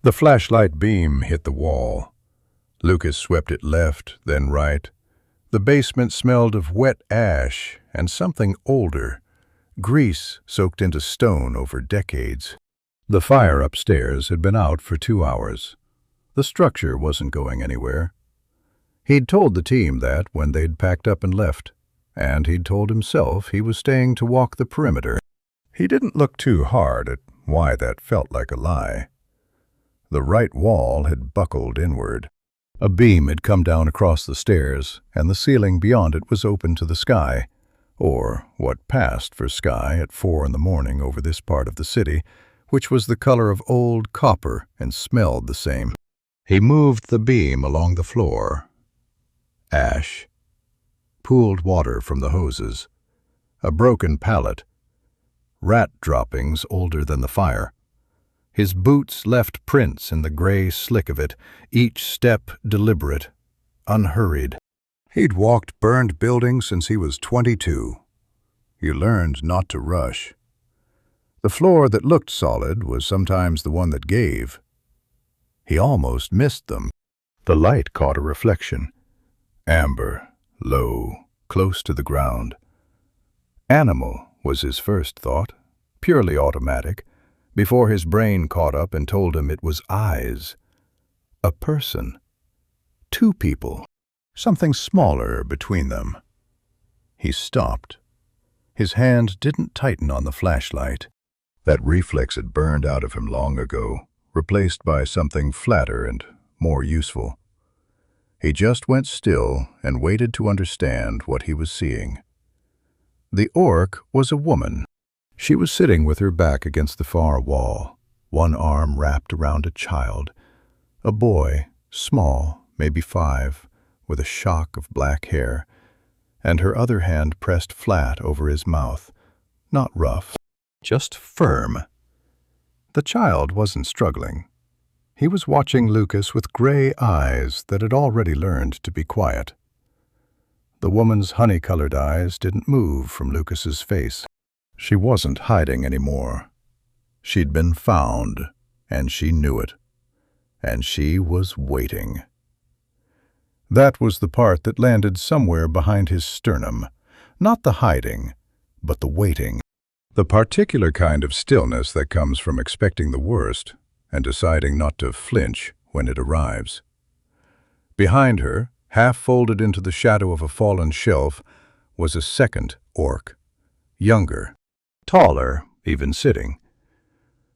The flashlight beam hit the wall. Lucas swept it left, then right. The basement smelled of wet ash and something older, grease soaked into stone over decades. The fire upstairs had been out for 2 hours. The structure wasn't going anywhere. He'd told the team that when they'd packed up and left, and he'd told himself he was staying to walk the perimeter. He didn't look too hard at why that felt like a lie. The right wall had buckled inward. A beam had come down across the stairs, and the ceiling beyond it was open to the sky, or what passed for sky at 4 in the morning over this part of the city, which was the color of old copper and smelled the same. He moved the beam along the floor. Ash, pooled water from the hoses, a broken pallet, rat droppings older than the fire. His boots left prints in the gray slick of it, each step deliberate, unhurried. He'd walked burned buildings since he was 22. You learned not to rush. The floor that looked solid was sometimes the one that gave. He almost missed them. The light caught a reflection. Amber, low, close to the ground. Animal was his first thought, purely automatic, before his brain caught up and told him it was eyes. A person. 2 people. Something smaller between them. He stopped. His hand didn't tighten on the flashlight. That reflex had burned out of him long ago, replaced by something flatter and more useful. He just went still and waited to understand what he was seeing. The orc was a woman. She was sitting with her back against the far wall, one arm wrapped around a child, a boy, small, maybe 5, with a shock of black hair, and her other hand pressed flat over his mouth, not rough, just firm. The child wasn't struggling. He was watching Lucas with gray eyes that had already learned to be quiet. The woman's honey-colored eyes didn't move from Lucas's face. She wasn't hiding anymore. She'd been found, and she knew it. And she was waiting. That was the part that landed somewhere behind his sternum. Not the hiding, but the waiting. The particular kind of stillness that comes from expecting the worst and deciding not to flinch when it arrives. Behind her, half folded into the shadow of a fallen shelf, was a second orc. Younger, taller, even sitting.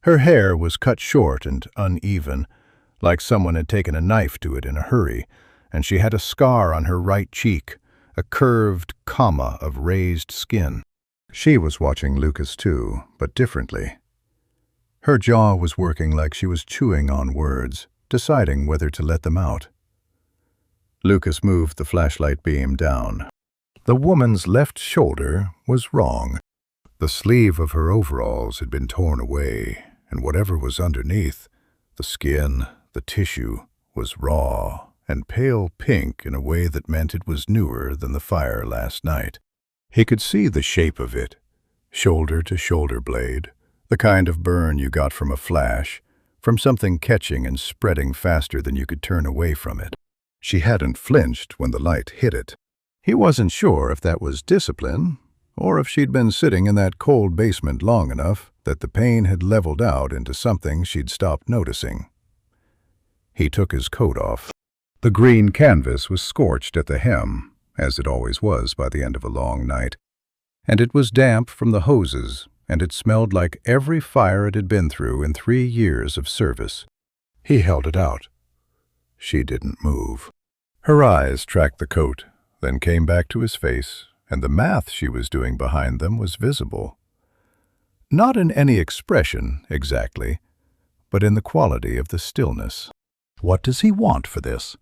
Her hair was cut short and uneven, like someone had taken a knife to it in a hurry, and she had a scar on her right cheek, a curved comma of raised skin. She was watching Lucas too, but differently. Her jaw was working like she was chewing on words, deciding whether to let them out. Lucas moved the flashlight beam down. The woman's left shoulder was wrong. The sleeve of her overalls had been torn away, and whatever was underneath, the skin, the tissue, was raw and pale pink in a way that meant it was newer than the fire last night. He could see the shape of it, shoulder to shoulder blade, the kind of burn you got from a flash, from something catching and spreading faster than you could turn away from it. She hadn't flinched when the light hit it. He wasn't sure if that was discipline, or if she'd been sitting in that cold basement long enough that the pain had leveled out into something she'd stopped noticing. He took his coat off. The green canvas was scorched at the hem, as it always was by the end of a long night, and it was damp from the hoses, and it smelled like every fire it had been through in 3 years of service. He held it out. She didn't move. Her eyes tracked the coat, then came back to his face, and the math she was doing behind them was visible. Not in any expression, exactly, but in the quality of the stillness. What does he want for this?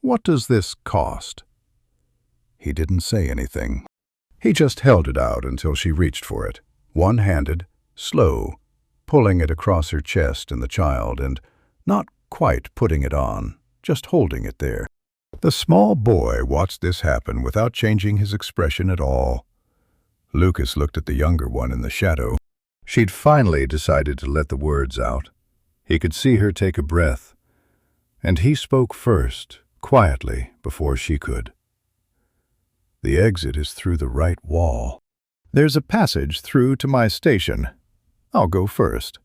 What does this cost? He didn't say anything. He just held it out until she reached for it, one-handed, slow, pulling it across her chest and the child, and not quite putting it on, just holding it there. The small boy watched this happen without changing his expression at all. Lucas looked at the younger one in the shadow. She'd finally decided to let the words out. He could see her take a breath, and he spoke first, quietly, before she could. "The exit is through the right wall. There's a passage through to my station. I'll go first."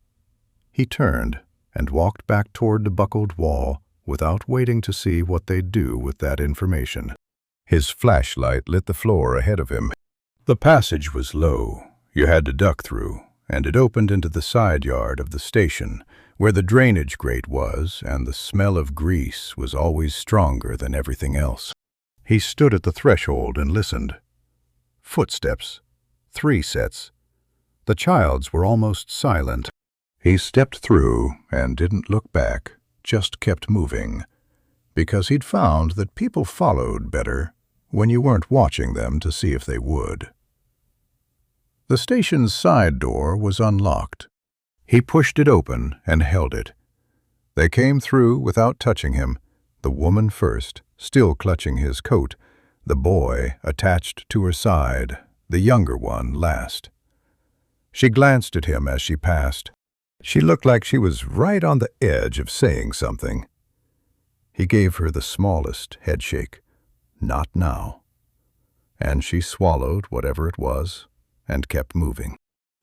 He turned and walked back toward the buckled wall without waiting to see what they'd do with that information. His flashlight lit the floor ahead of him. The passage was low. You had to duck through, and it opened into the side yard of the station, where the drainage grate was, and the smell of grease was always stronger than everything else. He stood at the threshold and listened. Footsteps. 3 sets. The child's were almost silent. He stepped through and didn't look back, just kept moving, because he'd found that people followed better when you weren't watching them to see if they would. The station's side door was unlocked. He pushed it open and held it. They came through without touching him, the woman first, still clutching his coat, the boy attached to her side, the younger one last. She glanced at him as she passed. She looked like she was right on the edge of saying something. He gave her the smallest headshake. "Not now." And she swallowed whatever it was and kept moving.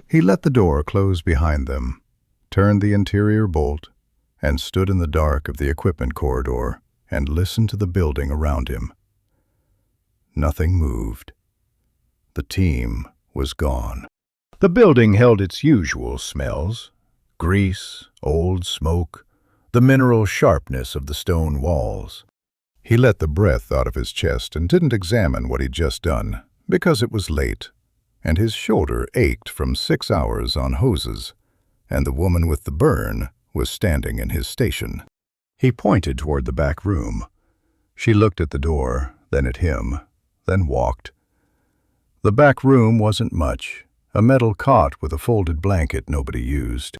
He let the door close behind them, turned the interior bolt, and stood in the dark of the equipment corridor and listened to the building around him. Nothing moved. The team was gone. The building held its usual smells: grease, old smoke, the mineral sharpness of the stone walls. He let the breath out of his chest and didn't examine what he'd just done, because it was late, and his shoulder ached from 6 hours on hoses, and the woman with the burn was standing in his station. He pointed toward the back room. She looked at the door, then at him, then walked. The back room wasn't much: a metal cot with a folded blanket nobody used,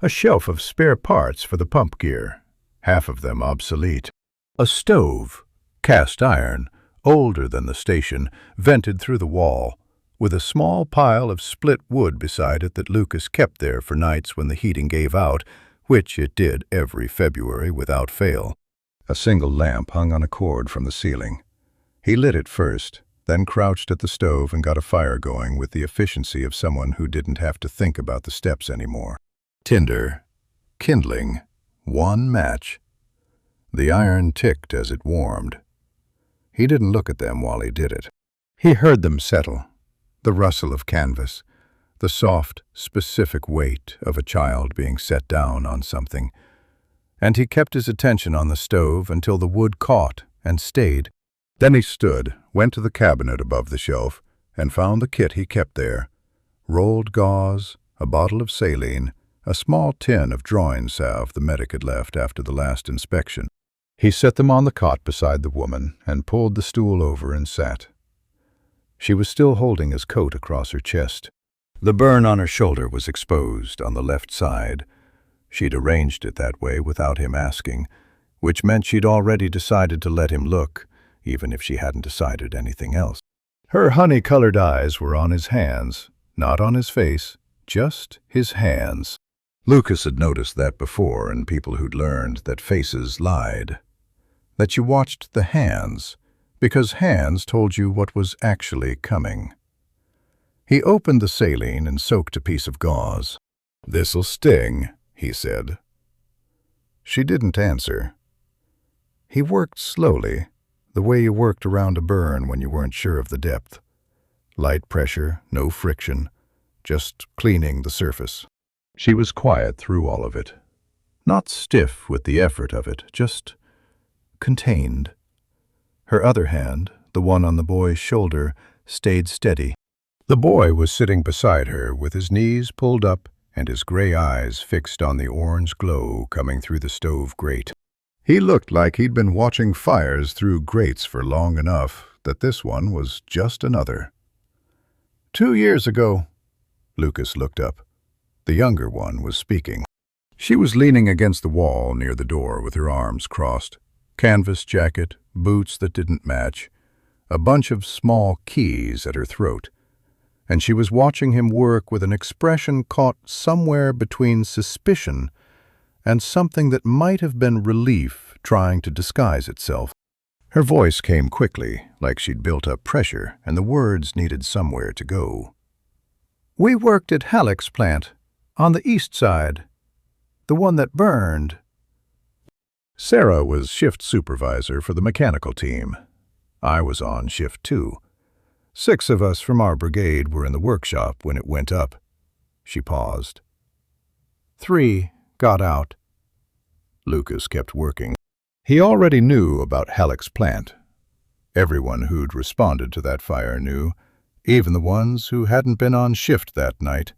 a shelf of spare parts for the pump gear, half of them obsolete, a stove, cast iron, older than the station, vented through the wall, with a small pile of split wood beside it that Lucas kept there for nights when the heating gave out, which it did every February without fail. A single lamp hung on a cord from the ceiling. He lit it first, then crouched at the stove and got a fire going with the efficiency of someone who didn't have to think about the steps anymore. Tinder, kindling, 1 match. The iron ticked as it warmed. He didn't look at them while he did it. He heard them settle, the rustle of canvas, the soft, specific weight of a child being set down on something, and he kept his attention on the stove until the wood caught and stayed. Then he stood, went to the cabinet above the shelf, and found the kit he kept there: rolled gauze, a bottle of saline, a small tin of drawing salve the medic had left after the last inspection. He set them on the cot beside the woman and pulled the stool over and sat. She was still holding his coat across her chest. The burn on her shoulder was exposed on the left side. She'd arranged it that way without him asking, which meant she'd already decided to let him look, even if she hadn't decided anything else. Her honey-colored eyes were on his hands, not on his face, just his hands. Lucas had noticed that before in people who'd learned that faces lied, that you watched the hands, because hands told you what was actually coming. He opened the saline and soaked a piece of gauze. "This'll sting," he said. She didn't answer. He worked slowly, the way you worked around a burn when you weren't sure of the depth. Light pressure, no friction, just cleaning the surface. She was quiet through all of it. Not stiff with the effort of it, just contained. Her other hand, the one on the boy's shoulder, stayed steady. The boy was sitting beside her with his knees pulled up and his gray eyes fixed on the orange glow coming through the stove grate. He looked like he'd been watching fires through grates for long enough that this one was just another. 2 years ago. Lucas looked up. The younger one was speaking. She was leaning against the wall near the door with her arms crossed. Canvas jacket, boots that didn't match, a bunch of small keys at her throat. And she was watching him work with an expression caught somewhere between suspicion and something that might have been relief trying to disguise itself. Her voice came quickly, like she'd built up pressure, and the words needed somewhere to go. "We worked at Halleck's plant, on the east side. The one that burned." Sarah was shift supervisor for the mechanical team. I was on shift too. 6 of us from our brigade were in the workshop when it went up. She paused. 3 got out. Lucas kept working. He already knew about Halleck's plant. Everyone who'd responded to that fire knew, even the ones who hadn't been on shift that night.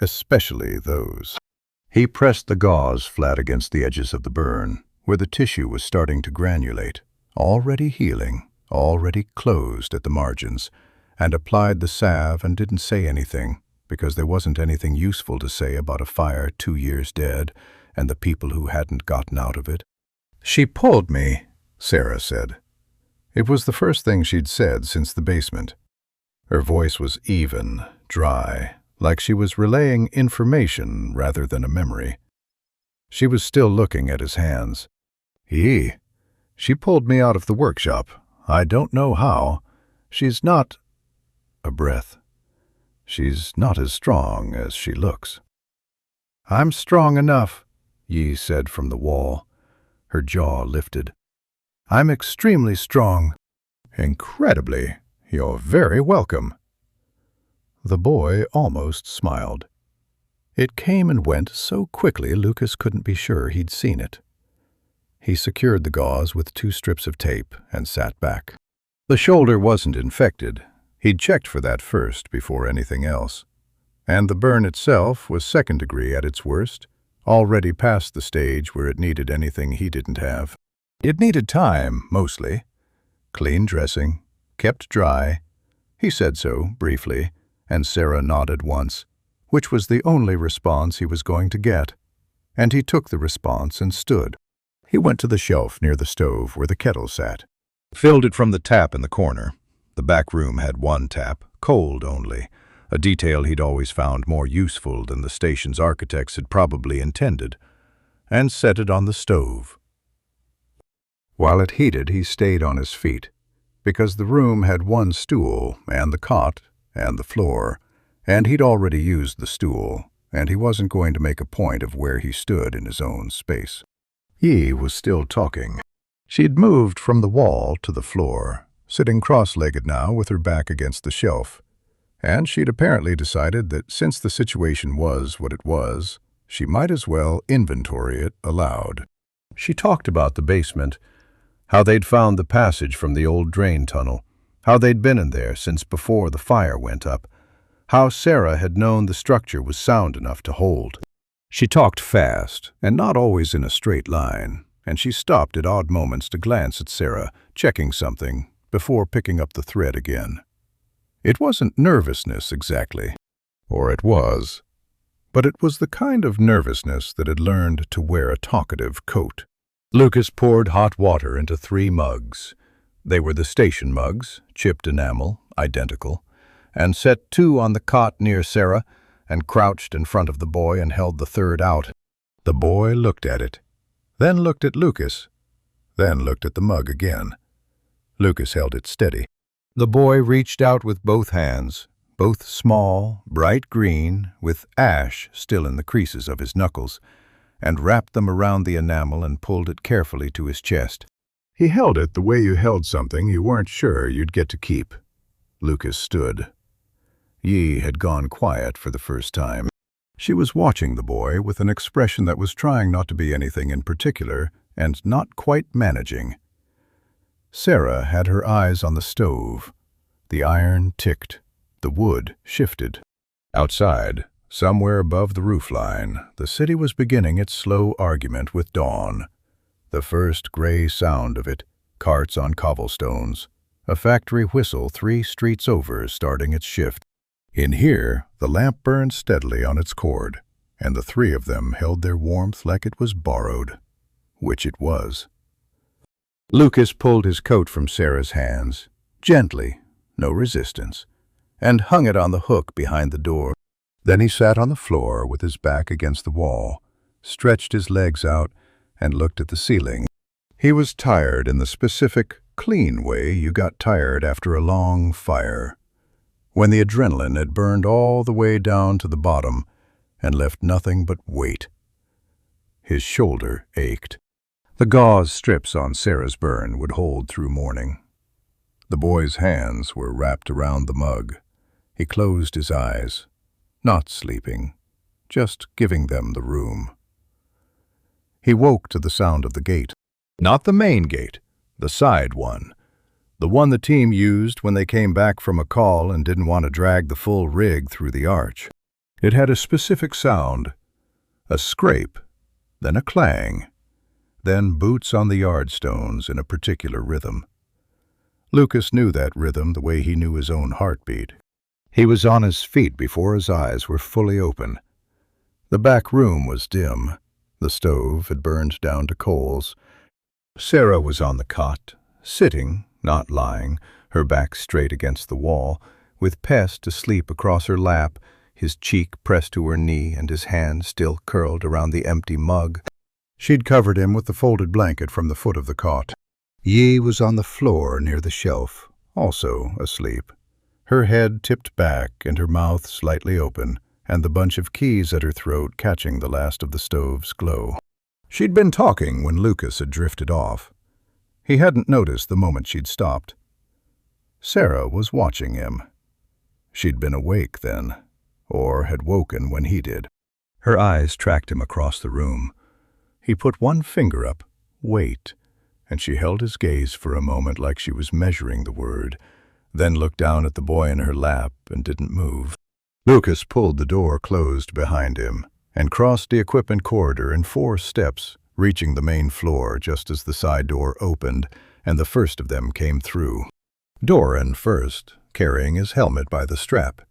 Especially those. He pressed the gauze flat against the edges of the burn, where the tissue was starting to granulate, already healing, already closed at the margins, and applied the salve and didn't say anything, because there wasn't anything useful to say about a fire 2 years dead and the people who hadn't gotten out of it. "She pulled me," Sarah said. It was the first thing she'd said since the basement. Her voice was even, dry, like she was relaying information rather than a memory. She was still looking at his hands. She pulled me out of the workshop. I don't know how. She's not—" a breath. "She's not as strong as she looks." "I'm strong enough," Yi said from the wall. Her jaw lifted. "I'm extremely strong." "Incredibly. You're very welcome." The boy almost smiled. It came and went so quickly Lucas couldn't be sure he'd seen it. He secured the gauze with 2 strips of tape and sat back. The shoulder wasn't infected. He'd checked for that first before anything else. And the burn itself was 2nd degree at its worst, already past the stage where it needed anything he didn't have. It needed time, mostly. Clean dressing, kept dry. He said so, briefly, and Sarah nodded once, which was the only response he was going to get. And he took the response and stood. He went to the shelf near the stove where the kettle sat. Filled it from the tap in the corner. The back room had 1 tap, cold only, a detail he'd always found more useful than the station's architects had probably intended, and set it on the stove. While it heated, he stayed on his feet, because the room had 1 stool and the cot and the floor, and he'd already used the stool, and he wasn't going to make a point of where he stood in his own space. Yi was still talking. She'd moved from the wall to the floor, sitting cross-legged now with her back against the shelf, and she'd apparently decided that since the situation was what it was, she might as well inventory it aloud. She talked about the basement, how they'd found the passage from the old drain tunnel, how they'd been in there since before the fire went up, how Sarah had known the structure was sound enough to hold. She talked fast, and not always in a straight line, and she stopped at odd moments to glance at Sarah, checking something, before picking up the thread again. It wasn't nervousness exactly, or it was, but it was the kind of nervousness that had learned to wear a talkative coat. Lucas poured hot water into 3 mugs. They were the station mugs, chipped enamel, identical, and set 2 on the cot near Sarah, and crouched in front of the boy and held the 3rd out. The boy looked at it, then looked at Lucas, then looked at the mug again. Lucas held it steady. The boy reached out with both hands, both small, bright green, with ash still in the creases of his knuckles, and wrapped them around the enamel and pulled it carefully to his chest. He held it the way you held something you weren't sure you'd get to keep. Lucas stood. Yi had gone quiet for the first time. She was watching the boy with an expression that was trying not to be anything in particular and not quite managing. Sarah had her eyes on the stove. The iron ticked. The wood shifted. Outside, somewhere above the roofline, the city was beginning its slow argument with dawn. The first gray sound of it, carts on cobblestones, a factory whistle 3 streets over starting its shift. In here, the lamp burned steadily on its cord, and the 3 of them held their warmth like it was borrowed, which it was. Lucas pulled his coat from Sarah's hands, gently, no resistance, and hung it on the hook behind the door. Then he sat on the floor with his back against the wall, stretched his legs out, and looked at the ceiling. He was tired in the specific, clean way you got tired after a long fire, when the adrenaline had burned all the way down to the bottom and left nothing but weight. His shoulder ached. The gauze strips on Sarah's burn would hold through morning. The boy's hands were wrapped around the mug. He closed his eyes, not sleeping, just giving them the room. He woke to the sound of the gate. Not the main gate, the side one. The one the team used when they came back from a call and didn't want to drag the full rig through the arch. It had a specific sound, a scrape, then a clang, then boots on the yardstones in a particular rhythm. Lucas knew that rhythm the way he knew his own heartbeat. He was on his feet before his eyes were fully open. The back room was dim. The stove had burned down to coals. Sarah was on the cot, sitting, not lying, her back straight against the wall, with Pest asleep across her lap, his cheek pressed to her knee and his hand still curled around the empty mug. She'd covered him with the folded blanket from the foot of the cot. Yi was on the floor near the shelf, also asleep, her head tipped back and her mouth slightly open, and the bunch of keys at her throat catching the last of the stove's glow. She'd been talking when Lucas had drifted off. He hadn't noticed the moment she'd stopped. Sarah was watching him. She'd been awake then, or had woken when he did. Her eyes tracked him across the room. He put one finger up, wait, and she held his gaze for a moment like she was measuring the word, then looked down at the boy in her lap and didn't move. Lucas pulled the door closed behind him and crossed the equipment corridor in 4 steps, reaching the main floor just as the side door opened and the first of them came through. Doran first, carrying his helmet by the strap.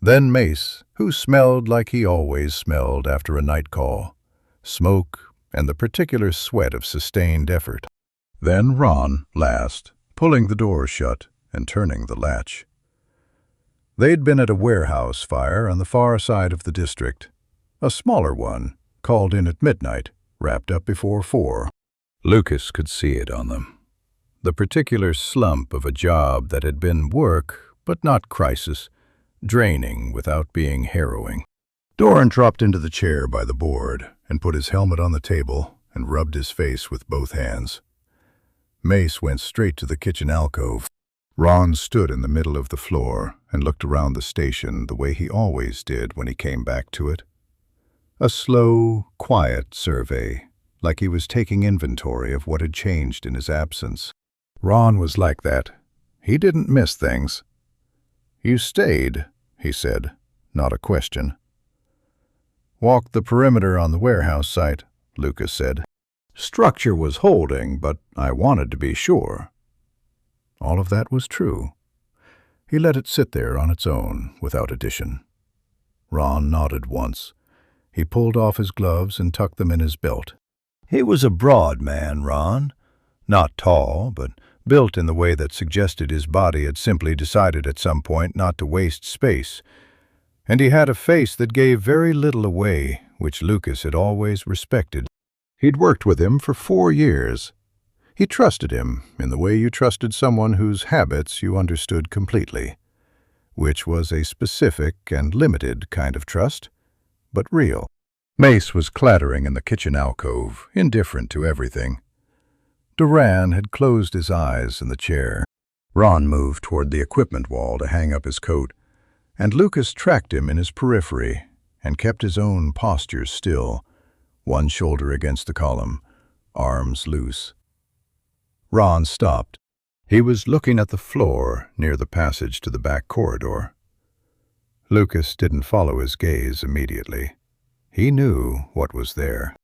Then Mace, who smelled like he always smelled after a night call, smoke and the particular sweat of sustained effort. Then Ron, last, pulling the door shut and turning the latch. They'd been at a warehouse fire on the far side of the district. A smaller one, called in at midnight, wrapped up before 4. Lucas could see it on them. The particular slump of a job that had been work, but not crisis, draining without being harrowing. Doran dropped into the chair by the board and put his helmet on the table and rubbed his face with both hands. Mace went straight to the kitchen alcove. Ron stood in the middle of the floor and looked around the station the way he always did when he came back to it. A slow, quiet survey, like he was taking inventory of what had changed in his absence. Ron was like that. He didn't miss things. "You stayed," he said, not a question. "Walked the perimeter on the warehouse site," Lucas said. "Structure was holding, but I wanted to be sure." All of that was true. He let it sit there on its own, without addition. Ron nodded once. He pulled off his gloves and tucked them in his belt. He was a broad man, Ron. Not tall, but built in the way that suggested his body had simply decided at some point not to waste space. And he had a face that gave very little away, which Lucas had always respected. He'd worked with him for 4 years. He trusted him in the way you trusted someone whose habits you understood completely, which was a specific and limited kind of trust, but real. Mace was clattering in the kitchen alcove, indifferent to everything. Doran had closed his eyes in the chair. Ron moved toward the equipment wall to hang up his coat, and Lucas tracked him in his periphery and kept his own posture still, one shoulder against the column, arms loose. Ron stopped. He was looking at the floor near the passage to the back corridor. Lucas didn't follow his gaze immediately. He knew what was there.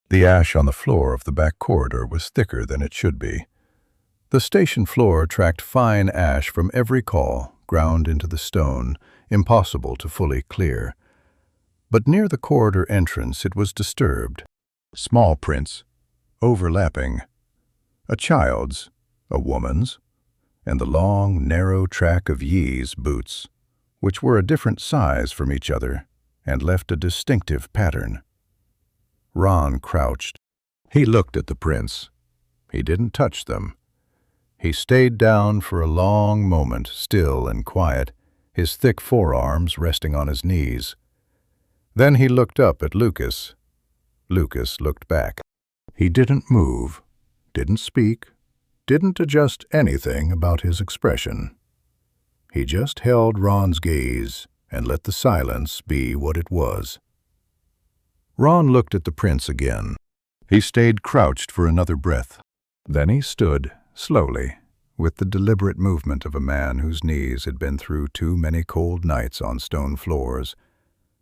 The ash on the floor of the back corridor was thicker than it should be. The station floor tracked fine ash from every call, ground into the stone, impossible to fully clear. But near the corridor entrance it was disturbed. Small prints, overlapping. A child's, a woman's, and the long, narrow track of Yi's boots, which were a different size from each other and left a distinctive pattern. Ron crouched. He looked at the prints. He didn't touch them. He stayed down for a long moment, still and quiet, his thick forearms resting on his knees. Then he looked up at Lucas. Lucas looked back. He didn't move, didn't speak, didn't adjust anything about his expression. He just held Ron's gaze and let the silence be what it was. Ron looked at the prince again. He stayed crouched for another breath. Then he stood, slowly, with the deliberate movement of a man whose knees had been through too many cold nights on stone floors,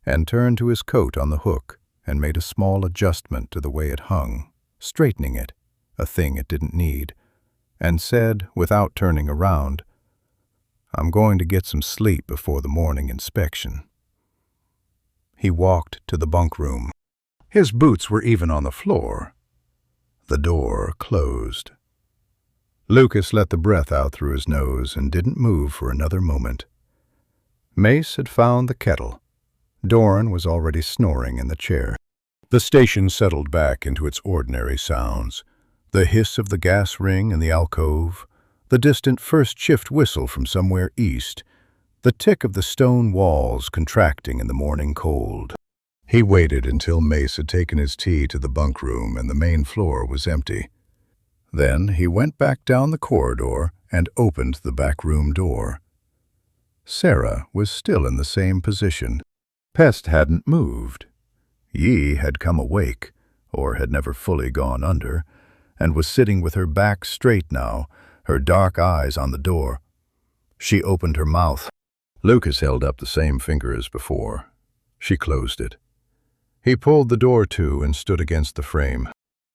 and turned to his coat on the hook and made a small adjustment to the way it hung, straightening it, a thing it didn't need, and said, without turning around, "I'm going to get some sleep before the morning inspection." He walked to the bunk room. His boots were even on the floor. The door closed. Lucas let the breath out through his nose and didn't move for another moment. Mace had found the kettle. Doran was already snoring in the chair. The station settled back into its ordinary sounds. The hiss of the gas ring in the alcove, the distant first shift whistle from somewhere east, the tick of the stone walls contracting in the morning cold. He waited until Mace had taken his tea to the bunk room and the main floor was empty. Then he went back down the corridor and opened the back room door. Sarah was still in the same position. Pest hadn't moved. Yi had come awake, or had never fully gone under, and was sitting with her back straight now, her dark eyes on the door. She opened her mouth. Lucas held up the same finger as before. She closed it. He pulled the door to and stood against the frame.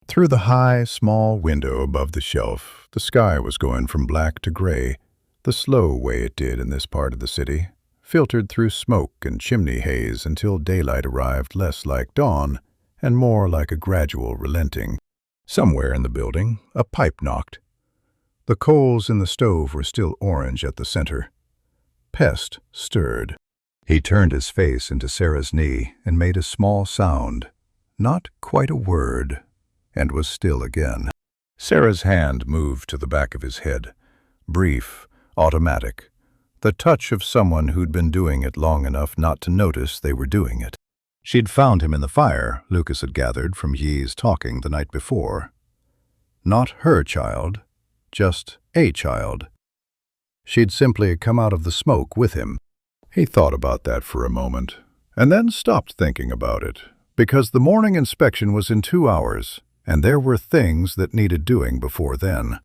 Through the high, small window above the shelf, the sky was going from black to gray, the slow way it did in this part of the city, filtered through smoke and chimney haze until daylight arrived less like dawn and more like a gradual relenting. Somewhere in the building, a pipe knocked. The coals in the stove were still orange at the center. Pest stirred. He turned his face into Sarah's knee and made a small sound, not quite a word, and was still again. Sarah's hand moved to the back of his head, brief, automatic, the touch of someone who'd been doing it long enough not to notice they were doing it. She'd found him in the fire, Lucas had gathered from Yi's talking the night before. Not her child, just a child. She'd simply come out of the smoke with him. He thought about that for a moment, and then stopped thinking about it, because the morning inspection was in 2 hours, and there were things that needed doing before then.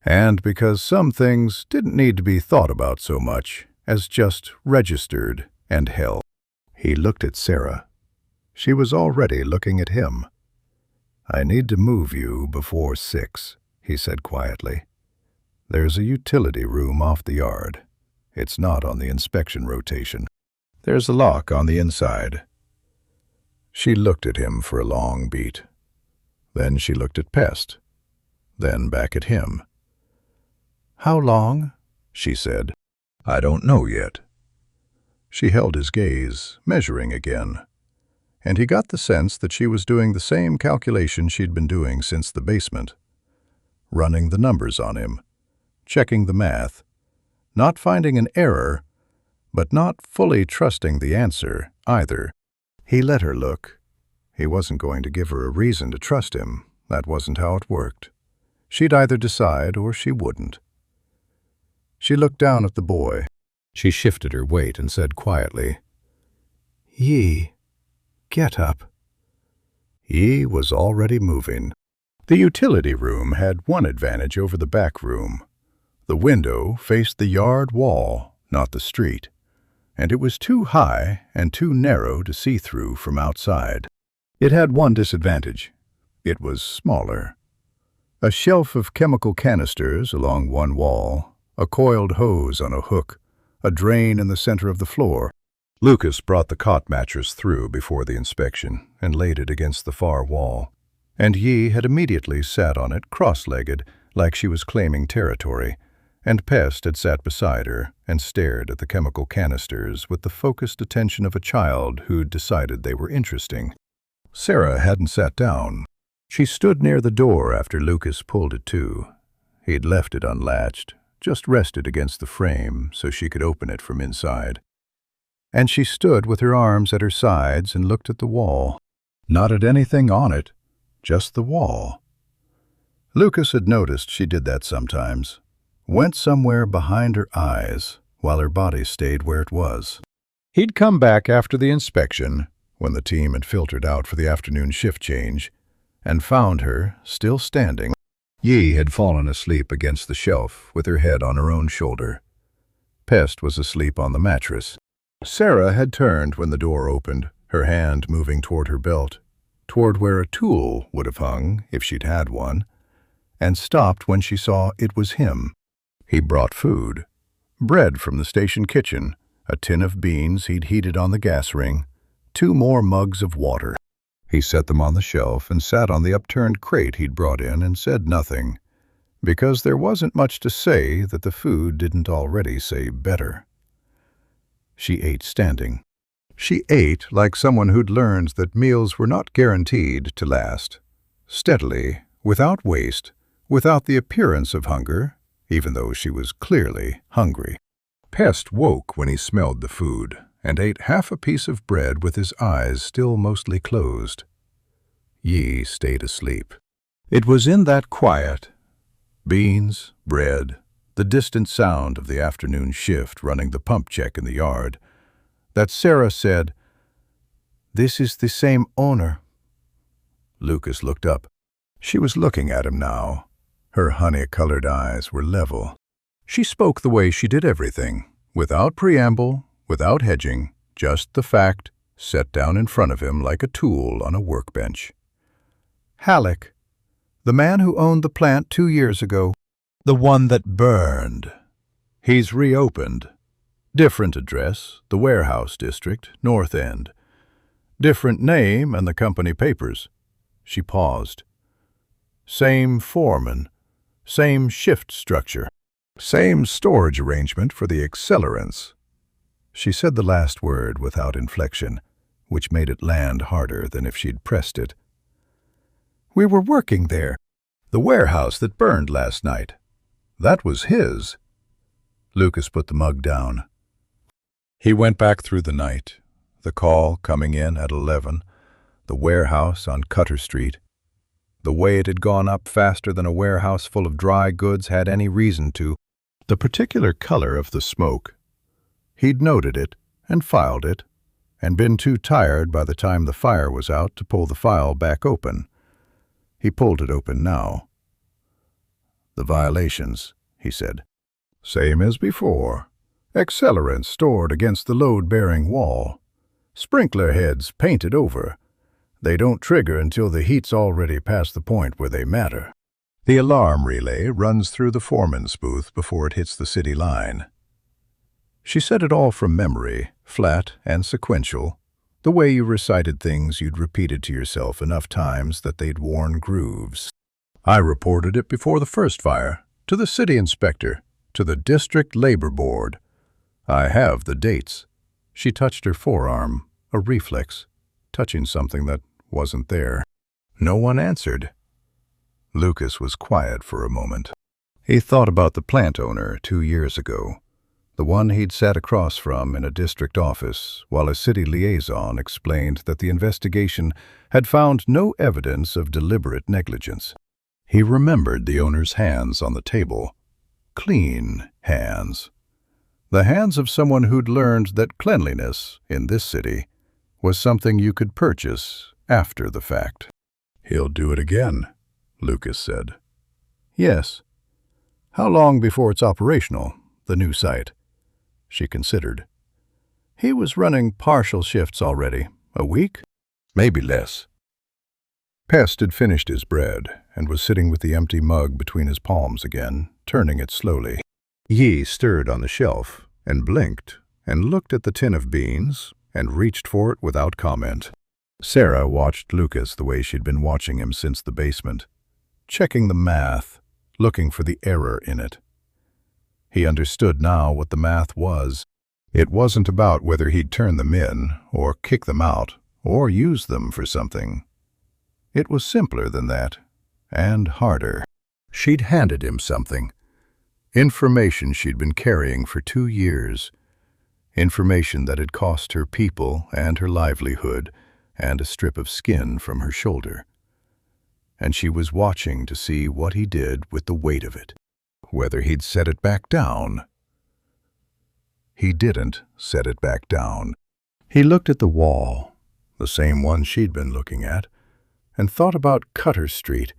And because some things didn't need to be thought about so much as just registered and held. He looked at Sarah. She was already looking at him. "I need to move you before 6, he said quietly. "There's a utility room off the yard. It's not on the inspection rotation. There's a lock on the inside." She looked at him for a long beat. Then she looked at Pest. Then back at him. "How long?" she said. "I don't know yet." She held his gaze, measuring again, and he got the sense that she was doing the same calculation she'd been doing since the basement, running the numbers on him, checking the math, not finding an error, but not fully trusting the answer either. He let her look. He wasn't going to give her a reason to trust him. That wasn't how it worked. She'd either decide or she wouldn't. She looked down at the boy. She shifted her weight and said quietly, "Yi, get up." Yi was already moving. The utility room had one advantage over the back room. The window faced the yard wall, not the street, and it was too high and too narrow to see through from outside. It had one disadvantage. It was smaller. A shelf of chemical canisters along one wall, a coiled hose on a hook, a drain in the center of the floor. Lucas brought the cot mattress through before the inspection and laid it against the far wall, and Yi had immediately sat on it cross-legged like she was claiming territory, and Pest had sat beside her and stared at the chemical canisters with the focused attention of a child who'd decided they were interesting. Sarah hadn't sat down. She stood near the door after Lucas pulled it to. He'd left it unlatched, just rested against the frame so she could open it from inside. And she stood with her arms at her sides and looked at the wall. Not at anything on it, just the wall. Lucas had noticed she did that sometimes. Went somewhere behind her eyes while her body stayed where it was. He'd come back after the inspection, when the team had filtered out for the afternoon shift change, and found her still standing. Yi had fallen asleep against the shelf with her head on her own shoulder. Pest was asleep on the mattress. Sarah had turned when the door opened, her hand moving toward her belt, toward where a tool would have hung if she'd had one, and stopped when she saw it was him. He brought food. Bread from the station kitchen, a tin of beans he'd heated on the gas ring, 2 more mugs of water. He set them on the shelf and sat on the upturned crate he'd brought in and said nothing, because there wasn't much to say that the food didn't already say better. She ate standing. She ate like someone who'd learned that meals were not guaranteed to last. Steadily, without waste, without the appearance of hunger, even though she was clearly hungry. Pest woke when he smelled the food and ate half a piece of bread with his eyes still mostly closed. Yi stayed asleep. It was in that quiet, beans, bread, the distant sound of the afternoon shift running the pump check in the yard, that Sarah said, "This is the same owner." Lucas looked up. She was looking at him now. Her honey-colored eyes were level. She spoke the way she did everything, without preamble, without hedging, just the fact set down in front of him like a tool on a workbench. "Halleck, the man who owned the plant 2 years ago, the one that burned. He's reopened. Different address, the warehouse district, North End. Different name and the company papers." She paused. "Same foreman, same shift structure, same storage arrangement for the accelerants." She said the last word without inflection, which made it land harder than if she'd pressed it. "We were working there. The warehouse that burned last night. That was his." Lucas put the mug down. He went back through the night, the call coming in at 11, the warehouse on Cutter Street. The way it had gone up faster than a warehouse full of dry goods had any reason to. The particular color of the smoke. He'd noted it and filed it, and been too tired by the time the fire was out to pull the file back open. He pulled it open now. "The violations," he said. "Same as before. Accelerants stored against the load-bearing wall. Sprinkler heads painted over. They don't trigger until the heat's already past the point where they matter. The alarm relay runs through the foreman's booth before it hits the city line." She said it all from memory, flat and sequential, the way you recited things you'd repeated to yourself enough times that they'd worn grooves. "I reported it before the first fire, to the city inspector, to the district labor board. I have the dates." She touched her forearm, a reflex, touching something that wasn't there. No one answered. Lucas was quiet for a moment. He thought about the plant owner 2 years ago, the one he'd sat across from in a district office while a city liaison explained that the investigation had found no evidence of deliberate negligence. He remembered the owner's hands on the table. Clean hands. The hands of someone who'd learned that cleanliness, in this city, was something you could purchase after the fact. "He'll do it again," Lucas said. "Yes. How long before it's operational, the new site?" She considered. "He was running partial shifts already. A week? Maybe less." Pest had finished his bread and was sitting with the empty mug between his palms again, turning it slowly. Yi stirred on the shelf and blinked and looked at the tin of beans and reached for it without comment. Sarah watched Lucas the way she'd been watching him since the basement, checking the math, looking for the error in it. He understood now what the math was. It wasn't about whether he'd turn them in or kick them out or use them for something. It was simpler than that, and harder. She'd handed him something. Information she'd been carrying for 2 years. Information that had cost her people and her livelihood and a strip of skin from her shoulder. And she was watching to see what he did with the weight of it. Whether he'd set it back down. He didn't set it back down. He looked at the wall, the same one she'd been looking at, and thought about Cutter Street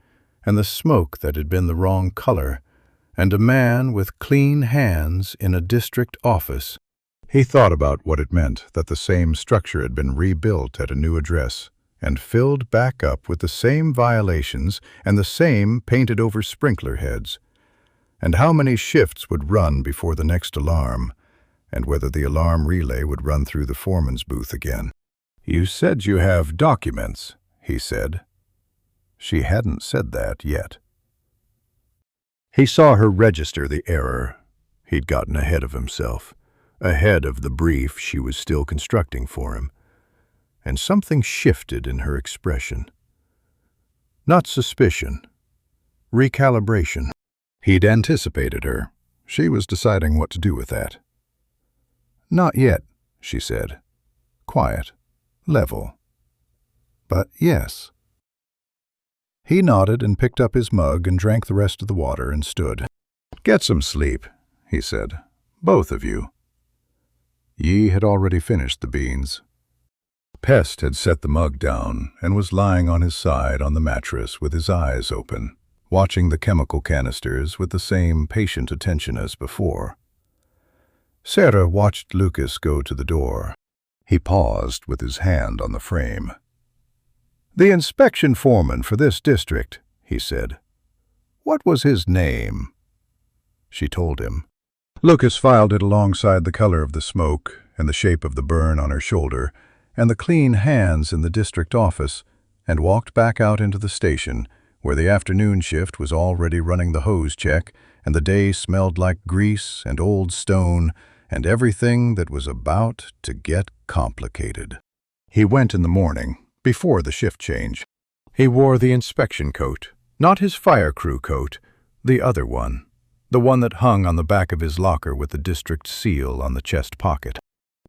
and the smoke that had been the wrong color, and a man with clean hands in a district office. He thought about what it meant that the same structure had been rebuilt at a new address and filled back up with the same violations and the same painted-over sprinkler heads, and how many shifts would run before the next alarm, and whether the alarm relay would run through the foreman's booth again. "You said you have documents," he said. She hadn't said that yet. He saw her register the error. He'd gotten ahead of himself, ahead of the brief she was still constructing for him, and something shifted in her expression. Not suspicion, recalibration. He'd anticipated her. She was deciding what to do with that. "Not yet," she said. Quiet, level. "But yes." He nodded and picked up his mug and drank the rest of the water and stood. "Get some sleep," he said. "Both of you." Yi had already finished the beans. Pest had set the mug down and was lying on his side on the mattress with his eyes open, watching the chemical canisters with the same patient attention as before. Sarah watched Lucas go to the door. He paused with his hand on the frame. "The inspection foreman for this district," he said. "What was his name?" She told him. Lucas filed it alongside the color of the smoke and the shape of the burn on her shoulder and the clean hands in the district office, and walked back out into the station, where the afternoon shift was already running the hose check and the day smelled like grease and old stone and everything that was about to get complicated. He went in the morning, before the shift change. He wore the inspection coat, not his fire crew coat, the other one, the one that hung on the back of his locker with the district seal on the chest pocket.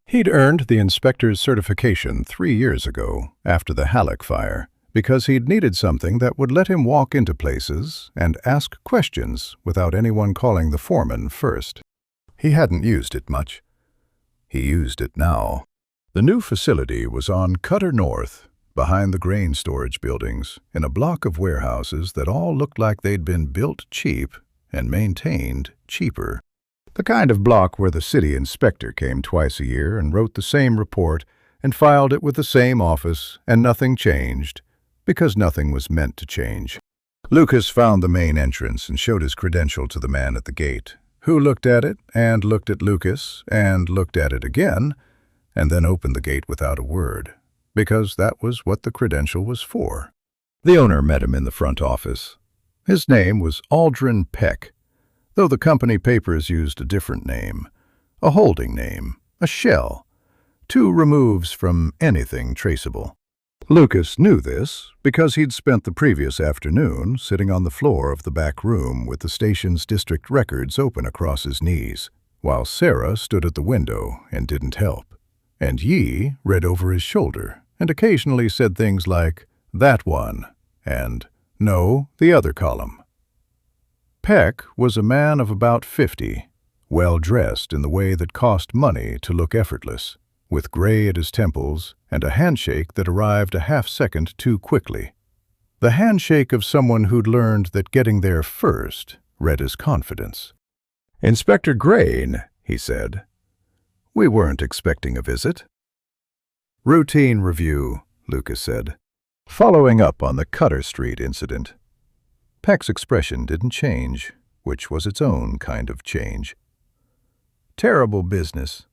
He'd earned the inspector's certification 3 years ago, after the Halleck fire, because he'd needed something that would let him walk into places and ask questions without anyone calling the foreman first. He hadn't used it much. He used it now. The new facility was on Cutter North, behind the grain storage buildings, in a block of warehouses that all looked like they'd been built cheap and maintained cheaper. The kind of block where the city inspector came twice a year and wrote the same report and filed it with the same office, and nothing changed, because nothing was meant to change. Lucas found the main entrance and showed his credential to the man at the gate, who looked at it and looked at Lucas and looked at it again, and then opened the gate without a word, because that was what the credential was for. The owner met him in the front office. His name was Aldrin Peck, though the company papers used a different name, a holding name, a shell, 2 removes from anything traceable. Lucas knew this because he'd spent the previous afternoon sitting on the floor of the back room with the station's district records open across his knees, while Sarah stood at the window and didn't help, and Yi read over his shoulder and occasionally said things like, "That one," and "No, the other column." Peck was a man of about 50, well-dressed in the way that cost money to look effortless, with gray at his temples and a handshake that arrived a half-second too quickly. The handshake of someone who'd learned that getting there first read as confidence. "Inspector Grain," he said. "We weren't expecting a visit." "Routine review," Lucas said, following up on the Cutter Street incident. Peck's expression didn't change, which was its own kind of change. "Terrible business.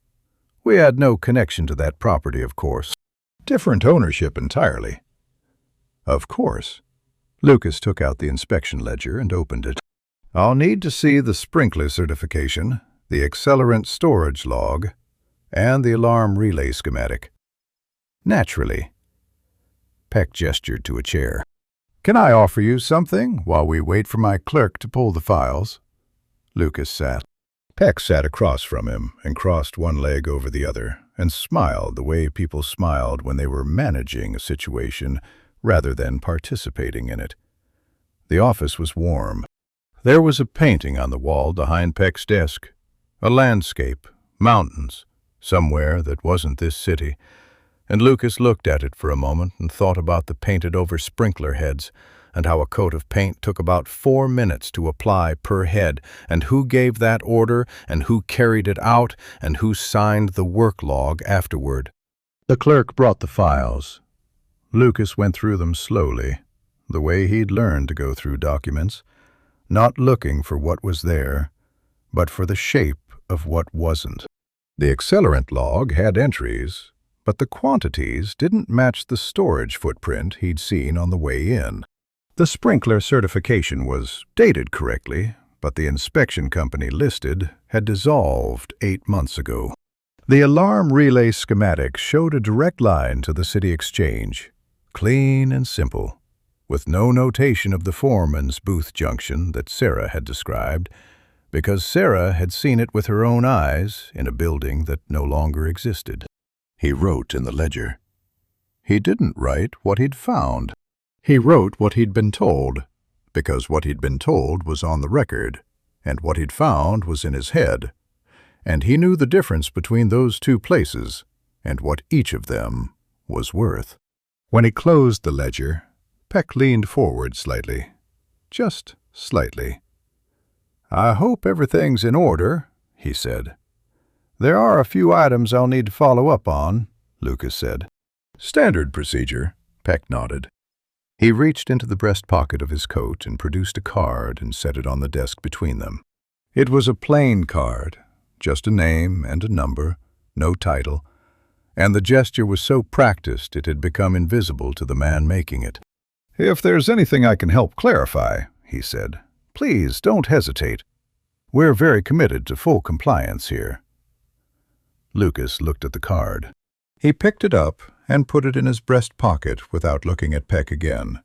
We had no connection to that property, of course. Different ownership entirely." "Of course." Lucas took out the inspection ledger and opened it. "I'll need to see the sprinkler certification, the accelerant storage log, and the alarm relay schematic." "Naturally," Peck gestured to a chair. "Can I offer you something while we wait for my clerk to pull the files?" Lucas sat. Peck sat across from him and crossed one leg over the other and smiled the way people smiled when they were managing a situation rather than participating in it. The office was warm. There was a painting on the wall behind Peck's desk. A landscape, mountains, somewhere that wasn't this city. And Lucas looked at it for a moment and thought about the painted-over sprinkler heads and how a coat of paint took about 4 minutes to apply per head, and who gave that order, and who carried it out, and who signed the work log afterward. The clerk brought the files. Lucas went through them slowly, the way he'd learned to go through documents, not looking for what was there, but for the shape of what wasn't. The accelerant log had entries, but the quantities didn't match the storage footprint he'd seen on the way in. The sprinkler certification was dated correctly, but the inspection company listed had dissolved 8 months ago. The alarm relay schematic showed a direct line to the city exchange, clean and simple, with no notation of the foreman's booth junction that Sarah had described, because Sarah had seen it with her own eyes in a building that no longer existed. He wrote in the ledger. He didn't write what he'd found. He wrote what he'd been told, because what he'd been told was on the record, and what he'd found was in his head, and he knew the difference between those two places and what each of them was worth. When he closed the ledger, Peck leaned forward slightly, just slightly. "I hope everything's in order," he said. "There are a few items I'll need to follow up on," Lucas said. "Standard procedure," Peck nodded. He reached into the breast pocket of his coat and produced a card and set it on the desk between them. It was a plain card, just a name and a number, no title, and the gesture was so practiced it had become invisible to the man making it. "If there's anything I can help clarify," he said, "please don't hesitate. We're very committed to full compliance here." Lucas looked at the card. He picked it up and put it in his breast pocket without looking at Peck again,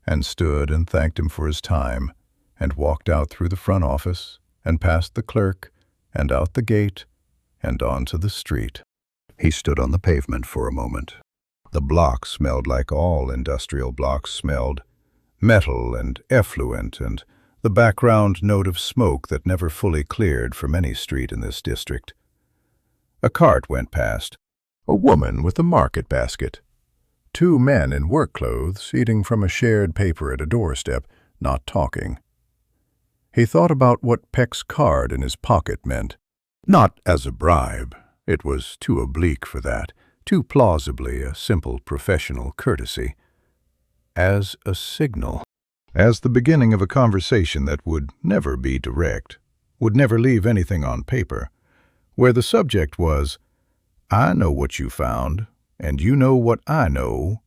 and stood and thanked him for his time, and walked out through the front office, and past the clerk, and out the gate, and onto the street. He stood on the pavement for a moment. The block smelled like all industrial blocks smelled, metal and effluent, and the background note of smoke that never fully cleared from any street in this district. A cart went past. A woman with a market basket. 2 men in work clothes eating from a shared paper at a doorstep, not talking. He thought about what Peck's card in his pocket meant. Not as a bribe. It was too oblique for that, too plausibly a simple professional courtesy. As a signal. As the beginning of a conversation that would never be direct, would never leave anything on paper, where the subject was, "I know what you found, and you know what I know,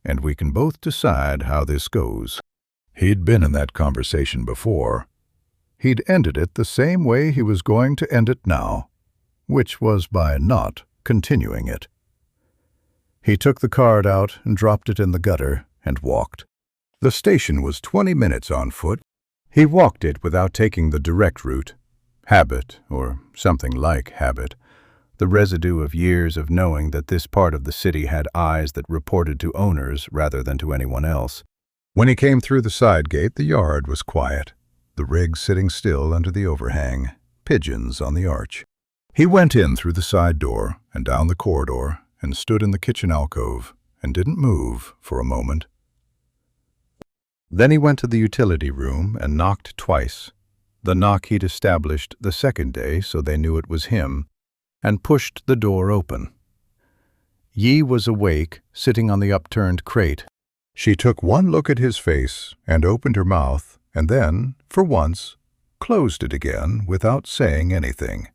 and we can both decide how this goes." He'd been in that conversation before. He'd ended it the same way he was going to end it now, which was by not continuing it. He took the card out and dropped it in the gutter and walked. The station was 20 minutes on foot. He walked it without taking the direct route. Habit, or something like habit. The residue of years of knowing that this part of the city had eyes that reported to owners rather than to anyone else. When he came through the side gate, the yard was quiet, the rig sitting still under the overhang, pigeons on the arch. He went in through the side door and down the corridor and stood in the kitchen alcove and didn't move for a moment. Then he went to the utility room and knocked twice, the knock he'd established the second day so they knew it was him, and pushed the door open. Yi was awake, sitting on the upturned crate. She took one look at his face and opened her mouth, and then, for once, closed it again without saying anything.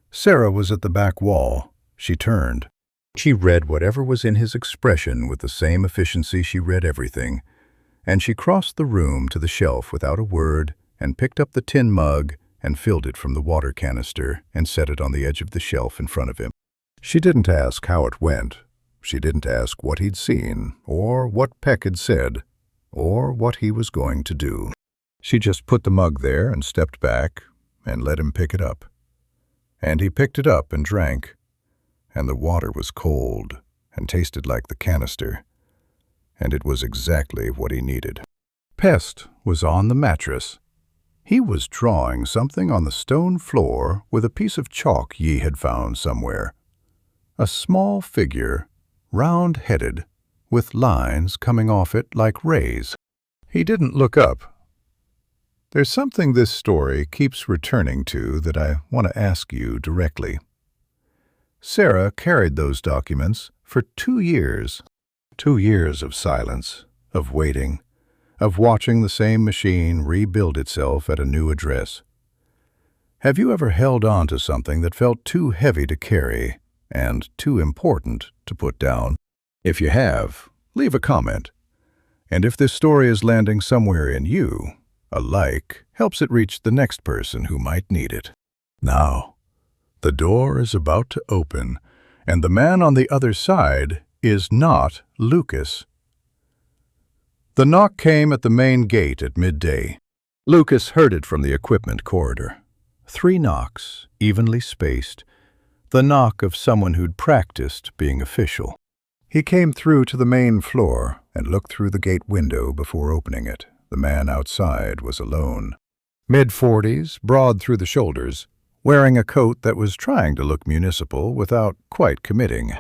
Sarah was at the back wall. She turned. She read whatever was in his expression with the same efficiency she read everything, and she crossed the room to the shelf without a word and picked up the tin mug and filled it from the water canister and set it on the edge of the shelf in front of him. She didn't ask how it went. She didn't ask what he'd seen, or what Peck had said, or what he was going to do. She just put the mug there and stepped back and let him pick it up. And he picked it up and drank, and the water was cold and tasted like the canister, and it was exactly what he needed. Pest was on the mattress. He was drawing something on the stone floor with a piece of chalk Yi had found somewhere. A small figure, round-headed, with lines coming off it like rays. He didn't look up. There's something this story keeps returning to that I want to ask you directly. Sarah carried those documents for 2 years. 2 years of silence, of waiting, of watching the same machine rebuild itself at a new address. Have you ever held on to something that felt too heavy to carry and too important to put down? If you have, leave a comment. And if this story is landing somewhere in you, a like helps it reach the next person who might need it. Now, the door is about to open, and the man on the other side is not Lucas. The knock came at the main gate at midday. Lucas heard it from the equipment corridor. 3 knocks, evenly spaced, the knock of someone who'd practiced being official. He came through to the main floor and looked through the gate window before opening it. The man outside was alone. Mid-40s, broad through the shoulders, wearing a coat that was trying to look municipal without quite committing.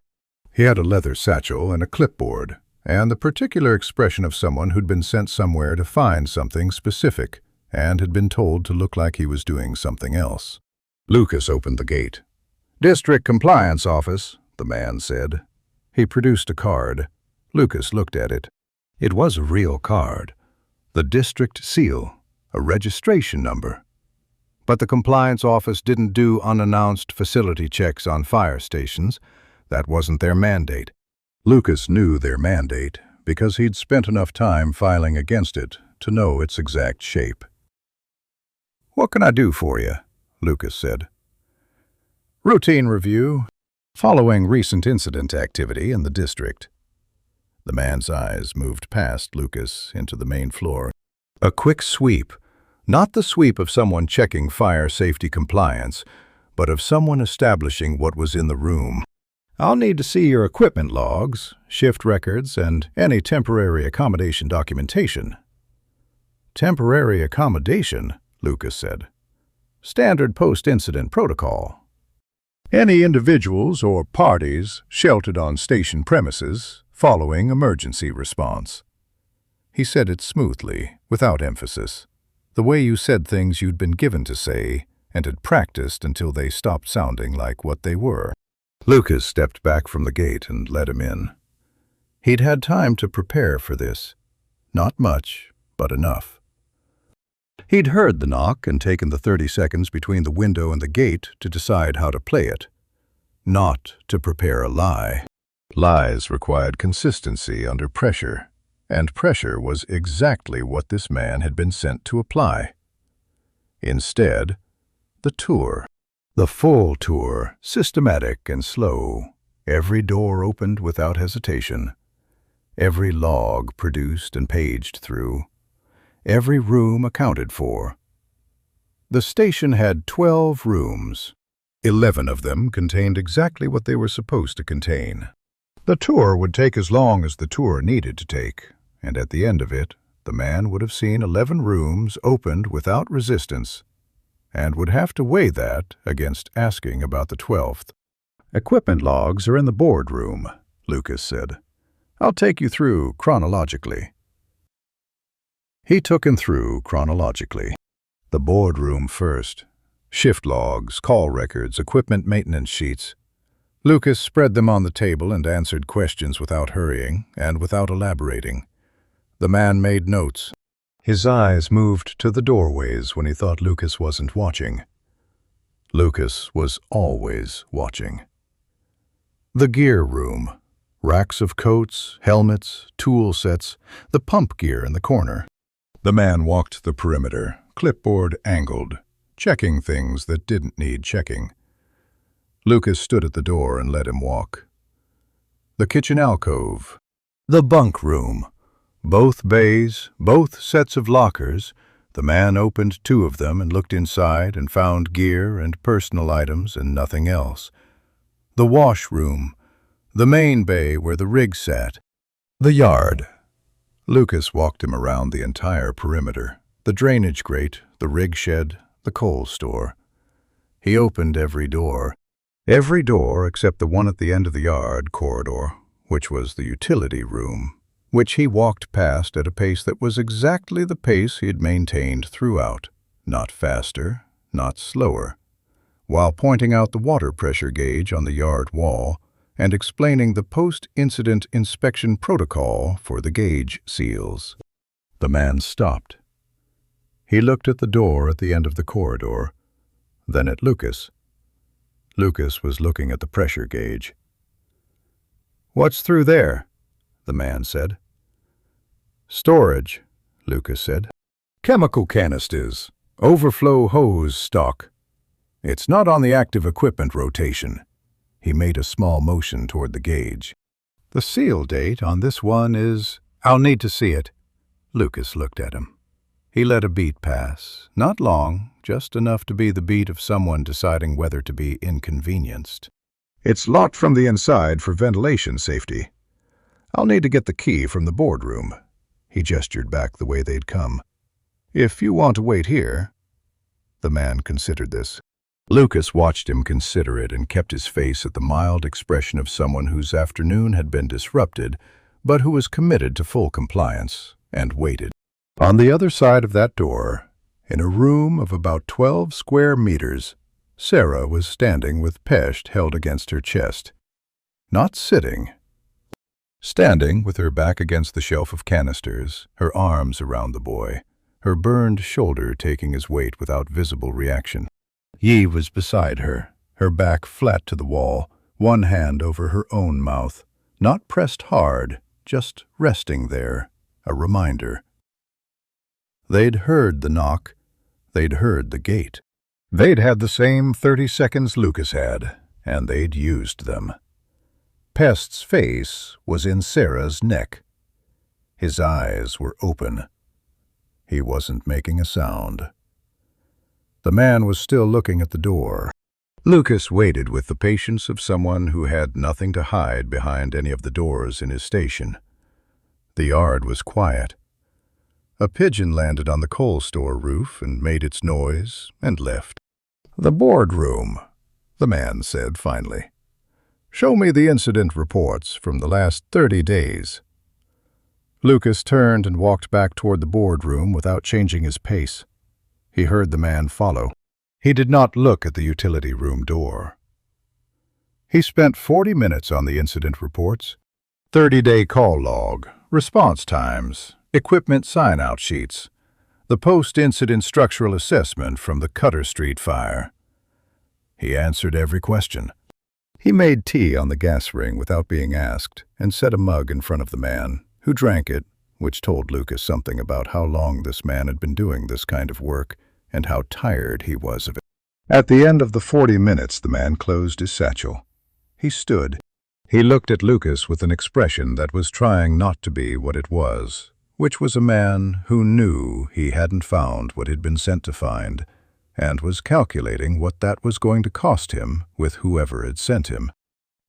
He had a leather satchel and a clipboard, and the particular expression of someone who'd been sent somewhere to find something specific and had been told to look like he was doing something else. Lucas opened the gate. "District Compliance Office," the man said. He produced a card. Lucas looked at it. It was a real card. The district seal, a registration number. But the compliance office didn't do unannounced facility checks on fire stations. That wasn't their mandate. Lucas knew their mandate because he'd spent enough time filing against it to know its exact shape. "What can I do for you?" Lucas said. "Routine review, following recent incident activity in the district." The man's eyes moved past Lucas into the main floor. A quick sweep, not the sweep of someone checking fire safety compliance, but of someone establishing what was in the room. "I'll need to see your equipment logs, shift records, and any temporary accommodation documentation." "Temporary accommodation," Lucas said. "Standard post-incident protocol. Any individuals or parties sheltered on station premises following emergency response." He said it smoothly, without emphasis, the way you said things you'd been given to say and had practiced until they stopped sounding like what they were. Lucas stepped back from the gate and let him in. He'd had time to prepare for this. Not much, but enough. He'd heard the knock and taken the 30 seconds between the window and the gate to decide how to play it. Not to prepare a lie. Lies required consistency under pressure, and pressure was exactly what this man had been sent to apply. Instead, the tour. The full tour, systematic and slow. Every door opened without hesitation. Every log produced and paged through. Every room accounted for. The station had 12 rooms. 11 of them contained exactly what they were supposed to contain. The tour would take as long as the tour needed to take, and at the end of it, the man would have seen 11 rooms opened without resistance, and would have to weigh that against asking about the 12th. "Equipment logs are in the boardroom," Lucas said. "I'll take you through chronologically." He took him through chronologically. The boardroom first. Shift logs, call records, equipment maintenance sheets. Lucas spread them on the table and answered questions without hurrying and without elaborating. The man made notes. His eyes moved to the doorways when he thought Lucas wasn't watching. Lucas was always watching. The gear room. Racks of coats, helmets, tool sets, the pump gear in the corner. The man walked the perimeter, clipboard angled, checking things that didn't need checking. Lucas stood at the door and let him walk. the kitchen alcove, the bunk room. Both bays, both sets of lockers. The man opened two of them and looked inside and found gear and personal items and nothing else. The washroom, the main bay where the rig sat, the yard. Lucas walked him around the entire perimeter, the drainage grate, the rig shed, the coal store. He opened every door except the one at the end of the yard corridor, which was the utility room, which he walked past at a pace that was exactly the pace he had maintained throughout, not faster, not slower, while pointing out the water pressure gauge on the yard wall and explaining the post-incident inspection protocol for the gauge seals. The man stopped. He looked at the door at the end of the corridor, then at Lucas. Lucas was looking at the pressure gauge. "What's through there?" the man said. "Storage," Lucas said. "Chemical canisters, overflow hose stock. It's not on the active equipment rotation." He made a small motion toward the gauge. "The seal date on this one is—" "I'll need to see it." Lucas looked at him. He let a beat pass, not long, just enough to be the beat of someone deciding whether to be inconvenienced. "It's locked from the inside for ventilation safety. I'll need to get the key from the boardroom." He gestured back the way they'd come. "If you want to wait here." The man considered this. Lucas watched him consider it and kept his face at the mild expression of someone whose afternoon had been disrupted, but who was committed to full compliance, and waited. On the other side of that door, in a room of about 12 square meters, Sarah was standing with Pesht held against her chest. Not sitting. Standing with her back against the shelf of canisters, her arms around the boy, her burned shoulder taking his weight without visible reaction. Yi was beside her, her back flat to the wall, one hand over her own mouth, not pressed hard, just resting there, a reminder. They'd heard the knock. They'd heard the gate. They'd had the same 30 seconds Lucas had, and they'd used them. Pest's face was in Sarah's neck. His eyes were open. He wasn't making a sound. The man was still looking at the door. Lucas waited with the patience of someone who had nothing to hide behind any of the doors in his station. The yard was quiet. A pigeon landed on the coal store roof and made its noise and left. "The boardroom," the man said finally. "Show me the incident reports from the last 30 days. Lucas turned and walked back toward the boardroom without changing his pace. He heard the man follow. He did not look at the utility room door. He spent 40 minutes on the incident reports, 30-day call log, response times, equipment sign-out sheets, the post-incident structural assessment from the Cutter Street fire. He answered every question. He made tea on the gas ring without being asked and set a mug in front of the man, who drank it, which told Lucas something about how long this man had been doing this kind of work and how tired he was of it. At the end of the 40 minutes, the man closed his satchel. He stood. He looked at Lucas with an expression that was trying not to be what it was, which was a man who knew he hadn't found what he'd been sent to find, and was calculating what that was going to cost him with whoever had sent him.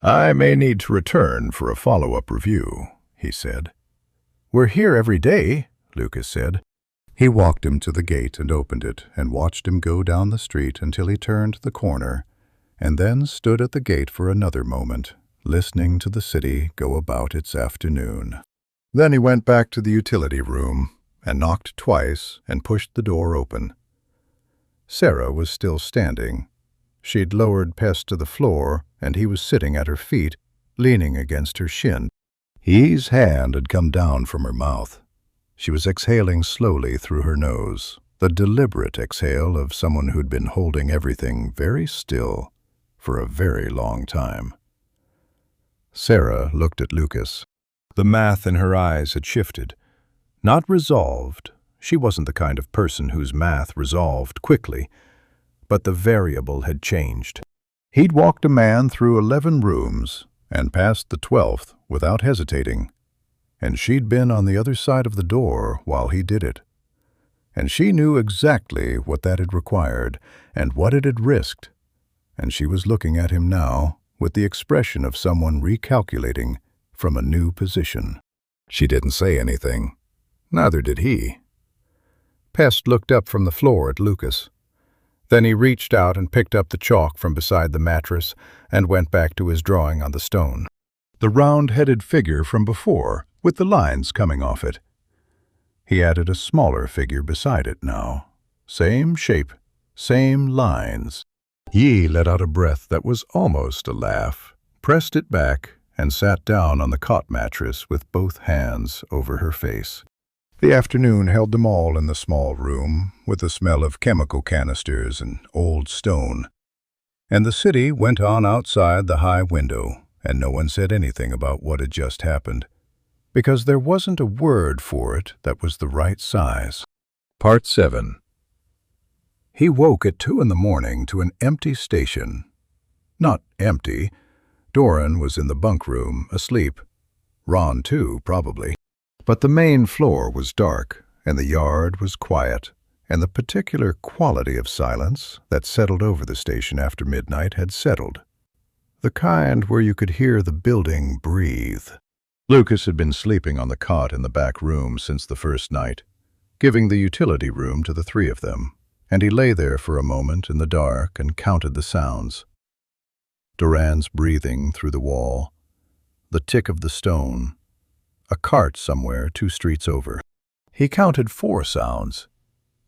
"I may need to return for a follow-up review," he said. "We're here every day," Lucas said. He walked him to the gate and opened it and watched him go down the street until he turned the corner, and then stood at the gate for another moment, listening to the city go about its afternoon. Then he went back to the utility room and knocked twice and pushed the door open. Sarah was still standing. She'd lowered Pest to the floor, and he was sitting at her feet, leaning against her shin. Yi's hand had come down from her mouth. She was exhaling slowly through her nose, the deliberate exhale of someone who'd been holding everything very still for a very long time. Sarah looked at Lucas. The math in her eyes had shifted. Not resolved. She wasn't the kind of person whose math resolved quickly, but the variable had changed. He'd walked a man through 11 rooms and past the 12th without hesitating, and she'd been on the other side of the door while he did it. And she knew exactly what that had required and what it had risked, and she was looking at him now with the expression of someone recalculating from a new position. She didn't say anything. Neither did he. Pest looked up from the floor at Lucas. Then he reached out and picked up the chalk from beside the mattress and went back to his drawing on the stone. The round-headed figure from before, with the lines coming off it. He added a smaller figure beside it now. Same shape, same lines. Yi let out a breath that was almost a laugh, pressed it back, and sat down on the cot mattress with both hands over her face. The afternoon held them all in the small room, with the smell of chemical canisters and old stone. And the city went on outside the high window, and no one said anything about what had just happened, because there wasn't a word for it that was the right size. Part 7. He woke at 2 a.m. to an empty station. Not empty. Doran was in the bunk room, asleep. Ron, too, probably. But the main floor was dark, and the yard was quiet, and the particular quality of silence that settled over the station after midnight had settled. The kind where you could hear the building breathe. Lucas had been sleeping on the cot in the back room since the first night, giving the utility room to the three of them, and he lay there for a moment in the dark and counted the sounds. Duran's breathing through the wall, the tick of the stone, a cart somewhere 2 streets over. He counted 4 sounds.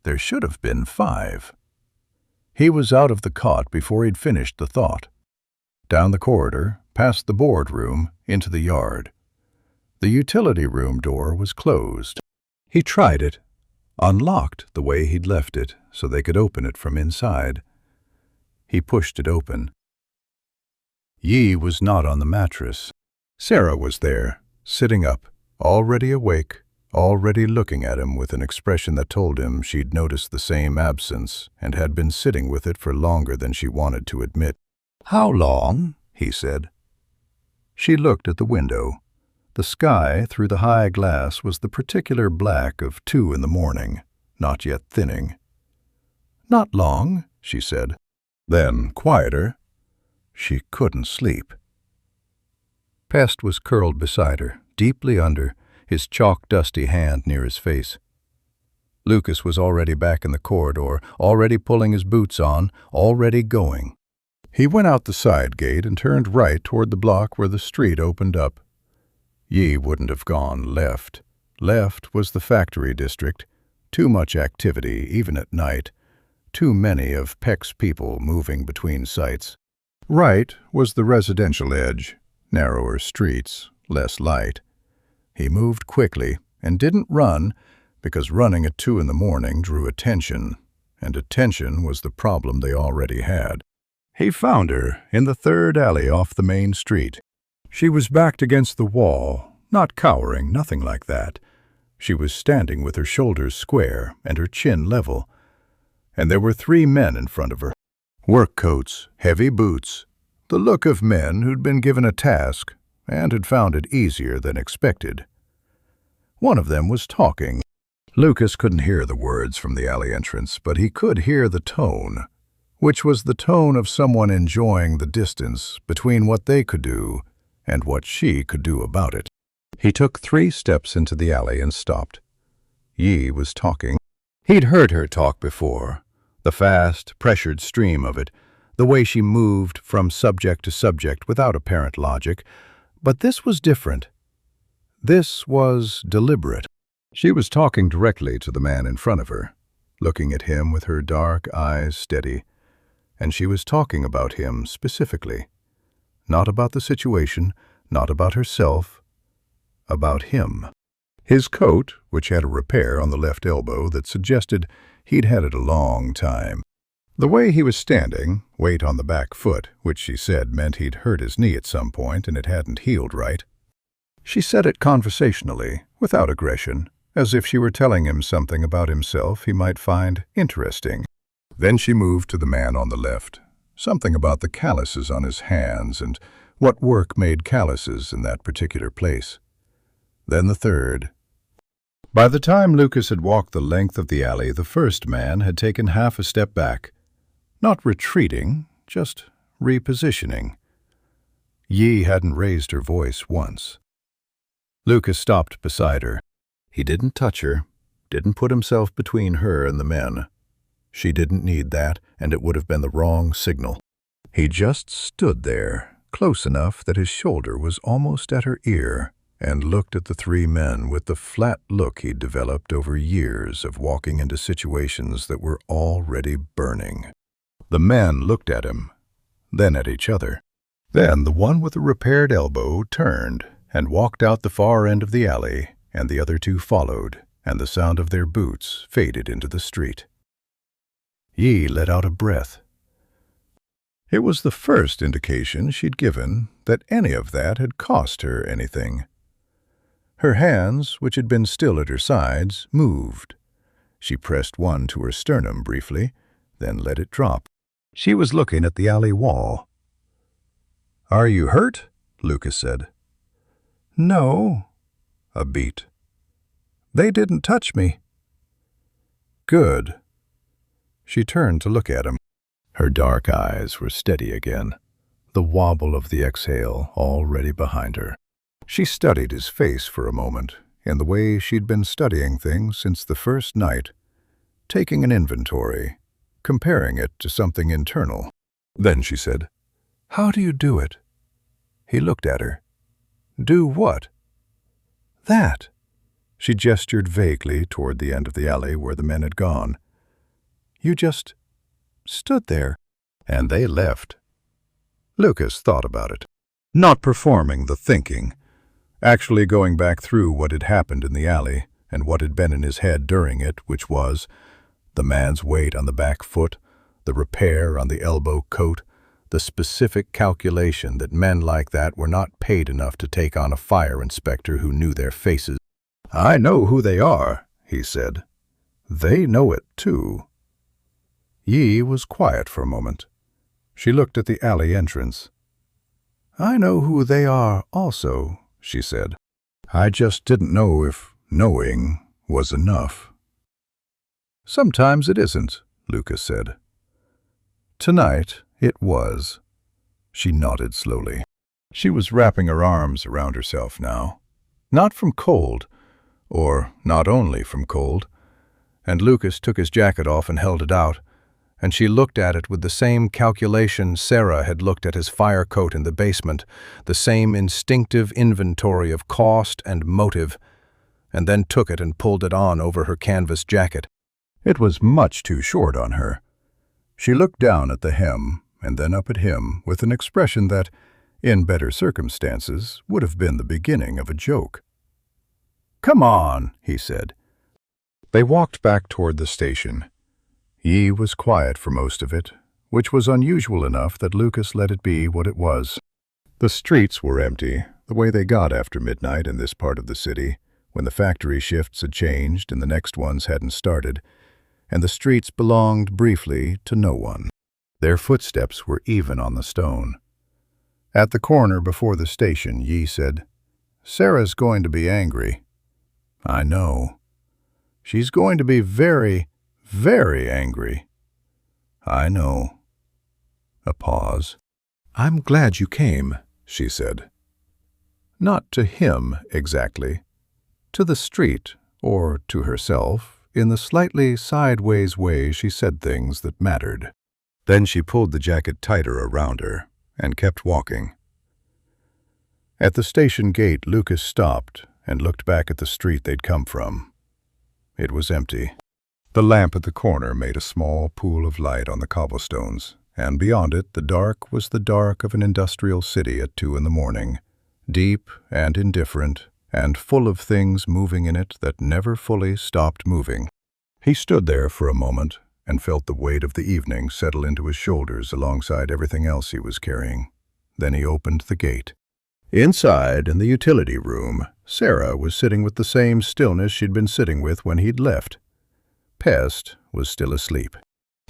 There should have been 5. He was out of the cot before he'd finished the thought. Down the corridor, past the boardroom, into the yard. The utility room door was closed. He tried it, unlocked the way he'd left it so they could open it from inside. He pushed it open. Yi was not on the mattress. Sarah was there, sitting up, already awake, already looking at him with an expression that told him she'd noticed the same absence and had been sitting with it for longer than she wanted to admit. "How long?" he said. She looked at the window. The sky through the high glass was the particular black of 2 a.m, not yet thinning. "Not long," she said. Then, quieter, she couldn't sleep. Pest was curled beside her, deeply under, his chalk-dusty hand near his face. Lucas was already back in the corridor, already pulling his boots on, already going. He went out the side gate and turned right toward the block where the street opened up. Yi wouldn't have gone left. Left was the factory district. Too much activity, even at night. Too many of Peck's people moving between sites. Right was the residential edge. Narrower streets, less light. He moved quickly and didn't run because running at 2 a.m. drew attention, and attention was the problem they already had. He found her in the 3rd alley off the main street. She was backed against the wall, not cowering, nothing like that. She was standing with her shoulders square and her chin level, and there were 3 men in front of her. Work coats, heavy boots, the look of men who'd been given a task and had found it easier than expected. One of them was talking. Lucas couldn't hear the words from the alley entrance, but he could hear the tone, which was the tone of someone enjoying the distance between what they could do and what she could do about it. He took 3 steps into the alley and stopped. Yi was talking. He'd heard her talk before, the fast, pressured stream of it, the way she moved from subject to subject without apparent logic, but this was different. This was deliberate. She was talking directly to the man in front of her, looking at him with her dark eyes steady, and she was talking about him specifically. Not about the situation, not about herself, about him. His coat, which had a repair on the left elbow that suggested he'd had it a long time. The way he was standing, weight on the back foot, which she said meant he'd hurt his knee at some point and it hadn't healed right. She said it conversationally, without aggression, as if she were telling him something about himself he might find interesting. Then she moved to the man on the left, something about the calluses on his hands and What work made calluses in that particular place? Then the third. By the time Lucas had walked the length of the alley, the first man had taken half a step back. Not retreating, just repositioning. Yi hadn't raised her voice once. Lucas stopped beside her. He didn't touch her, didn't put himself between her and the men. She didn't need that, and it would have been the wrong signal. He just stood there, close enough that his shoulder was almost at her ear, and looked at the three men with the flat look he'd developed over years of walking into situations that were already burning. The men looked at him, then at each other. Then the one with the repaired elbow turned and walked out the far end of the alley, and the other two followed, and the sound of their boots faded into the street. Yi let out a breath. It was the first indication she'd given that any of that had cost her anything. Her hands, which had been still at her sides, moved. She pressed one to her sternum briefly, then let it drop. She was looking at the alley wall. "Are you hurt?" Lucas said. "No." A beat. "They didn't touch me." "Good." She turned to look at him. Her dark eyes were steady again, the wobble of the exhale already behind her. She studied his face for a moment, in the way she'd been studying things since the first night, taking an inventory, comparing it to something internal. Then she said, "How do you do it?" He looked at her. "Do what?" "That." She gestured vaguely toward the end of the alley where the men had gone. "You just stood there." And they left. Lucas thought about it. Not performing the thinking, actually going back through what had happened in the alley and what had been in his head during it, which was the man's weight on the back foot, the repair on the elbow coat, the specific calculation that men like that were not paid enough to take on a fire inspector who knew their faces. "I know who they are," he said. "They know it, too." Yi was quiet for a moment. She looked at the alley entrance. "I know who they are also," she said. "I just didn't know if knowing was enough." "Sometimes it isn't," Lucas said. Tonight it was. She nodded slowly. She was wrapping her arms around herself now. Not from cold, or not only from cold, and Lucas took his jacket off and held it out, and she looked at it with the same calculation Sarah had looked at his fire coat in the basement, the same instinctive inventory of cost and motive, and then took it and pulled it on over her canvas jacket. It was much too short on her. She looked down at the hem and then up at him with an expression that, in better circumstances, would have been the beginning of a joke. "Come on," he said. They walked back toward the station. Yi was quiet for most of it, which was unusual enough that Lucas let it be what it was. The streets were empty, the way they got after midnight in this part of the city, when the factory shifts had changed and the next ones hadn't started, and the streets belonged briefly to no one. Their footsteps were even on the stone. At the corner before the station, Yi said, "Sarah's going to be angry." "I know." "She's going to be very, very angry." "I know." A pause. "I'm glad you came," she said. Not to him, exactly. To the street, or to herself, in the slightly sideways way she said things that mattered. Then she pulled the jacket tighter around her and kept walking. At the station gate, Lucas stopped and looked back at the street they'd come from. It was empty. The lamp at the corner made a small pool of light on the cobblestones, and beyond it the dark was the dark of an industrial city at 2 in the morning, deep and indifferent, and full of things moving in it that never fully stopped moving. He stood there for a moment and felt the weight of the evening settle into his shoulders alongside everything else he was carrying. Then he opened the gate. Inside, in the utility room, Sarah was sitting with the same stillness she'd been sitting with when he'd left. Pest was still asleep.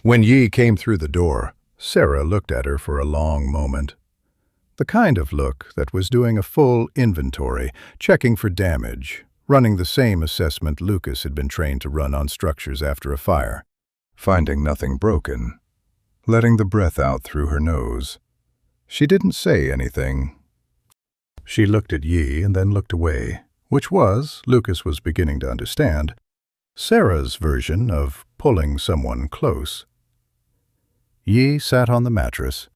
When Yi came through the door, Sarah looked at her for a long moment. The kind of look that was doing a full inventory, checking for damage, running the same assessment Lucas had been trained to run on structures after a fire, finding nothing broken, letting the breath out through her nose. She didn't say anything. She looked at Yi and then looked away, which was, Lucas was beginning to understand, Sarah's version of pulling someone close. Yi sat on the mattress.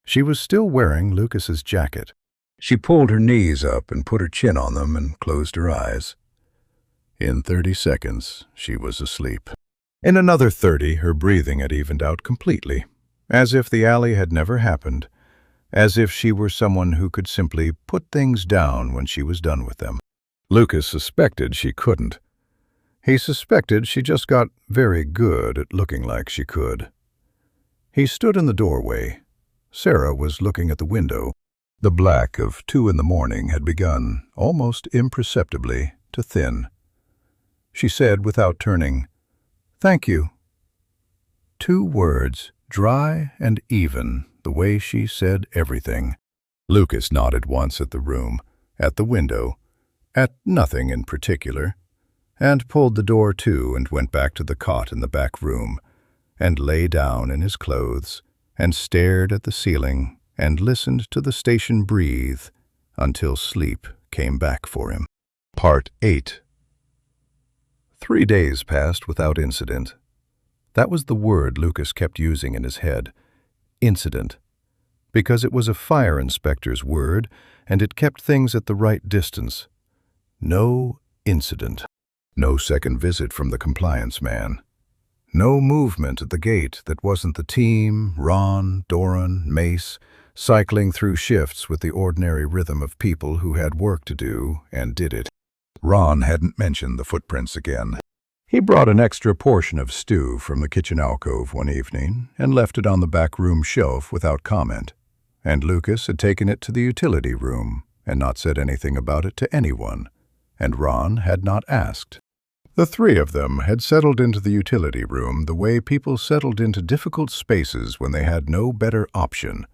She was still wearing Lucas's jacket. She pulled her knees up and put her chin on them and closed her eyes. In 30 seconds, she was asleep. In another 30, her breathing had evened out completely, as if the alley had never happened, as if she were someone who could simply put things down when she was done with them. Lucas suspected she couldn't. He suspected she just got very good at looking like she could. He stood in the doorway. Sarah was looking at the window. The black of 2 in the morning had begun, almost imperceptibly, to thin. She said without turning, "Thank you." 2 words, dry and even, the way she said everything. Lucas nodded once at the room, at the window, at nothing in particular, and pulled the door to and went back to the cot in the back room, and lay down in his clothes, and stared at the ceiling, and listened to the station breathe until sleep came back for him. Part 8. 3 days passed without incident. That was the word Lucas kept using in his head, incident, because it was a fire inspector's word, and it kept things at the right distance. No incident. No second visit from the compliance man. No movement at the gate that wasn't the team, Ron, Doran, Mace, cycling through shifts with the ordinary rhythm of people who had work to do and did it. Ron hadn't mentioned the footprints again. He brought an extra portion of stew from the kitchen alcove one evening and left it on the back room shelf without comment, and Lucas had taken it to the utility room and not said anything about it to anyone, and Ron had not asked. The 3 of them had settled into the utility room the way people settled into difficult spaces when they had no better option.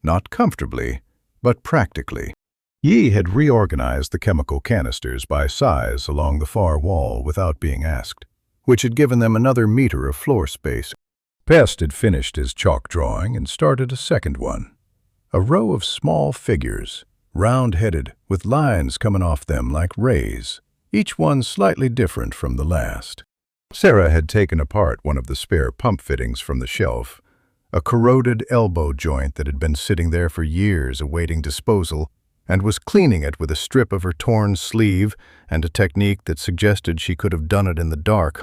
Not comfortably, but practically. Yi had reorganized the chemical canisters by size along the far wall without being asked, which had given them another meter of floor space. Pest had finished his chalk drawing and started a second one. A row of small figures, round-headed, with lines coming off them like rays, each one slightly different from the last. Sarah had taken apart one of the spare pump fittings from the shelf, a corroded elbow joint that had been sitting there for years awaiting disposal, and was cleaning it with a strip of her torn sleeve and a technique that suggested she could have done it in the dark.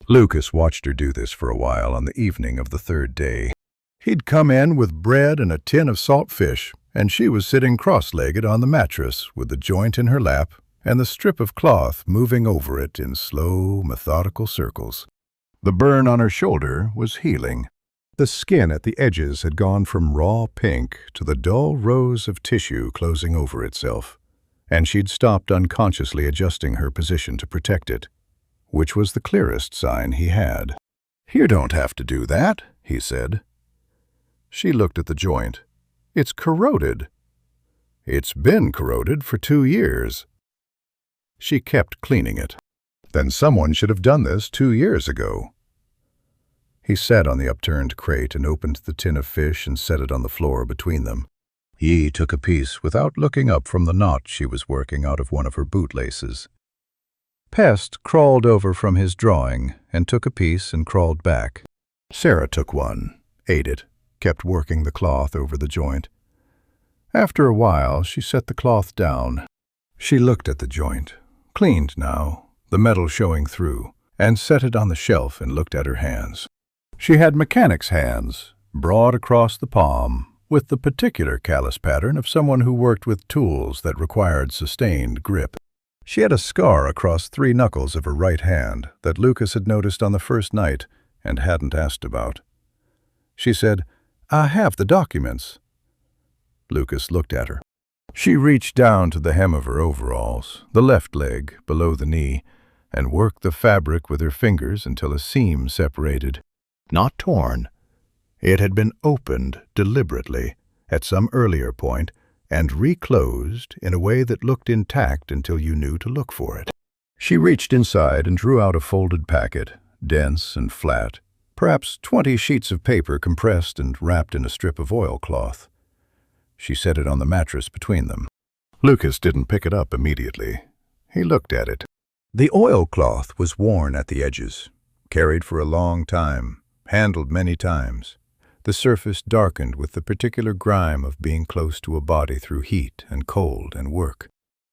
Lucas watched her do this for a while on the evening of the 3rd day. He'd come in with bread and a tin of salt fish, and she was sitting cross-legged on the mattress with the joint in her lap and the strip of cloth moving over it in slow, methodical circles. The burn on her shoulder was healing. The skin at the edges had gone from raw pink to the dull rose of tissue closing over itself, and she'd stopped unconsciously adjusting her position to protect it, which was the clearest sign he had. "You don't have to do that," he said. She looked at the joint. "It's corroded." "It's been corroded for 2 years." She kept cleaning it. "Then someone should have done this 2 years ago." He sat on the upturned crate and opened the tin of fish and set it on the floor between them. Yi took a piece without looking up from the knot she was working out of one of her bootlaces. Pest crawled over from his drawing and took a piece and crawled back. Sarah took one, ate it, kept working the cloth over the joint. After a while, she set the cloth down. She looked at the joint, cleaned now, the metal showing through, and set it on the shelf and looked at her hands. She had mechanic's hands, broad across the palm, with the particular callus pattern of someone who worked with tools that required sustained grip. She had a scar across 3 knuckles of her right hand that Lucas had noticed on the first night and hadn't asked about. She said, "I have the documents." Lucas looked at her. She reached down to the hem of her overalls, the left leg below the knee, and worked the fabric with her fingers until a seam separated. Not torn. It had been opened deliberately, at some earlier point, and reclosed in a way that looked intact until you knew to look for it. She reached inside and drew out a folded packet, dense and flat, perhaps 20 sheets of paper compressed and wrapped in a strip of oilcloth. She set it on the mattress between them. Lucas didn't pick it up immediately. He looked at it. The oilcloth was worn at the edges, carried for a long time, handled many times. The surface darkened with the particular grime of being close to a body through heat and cold and work.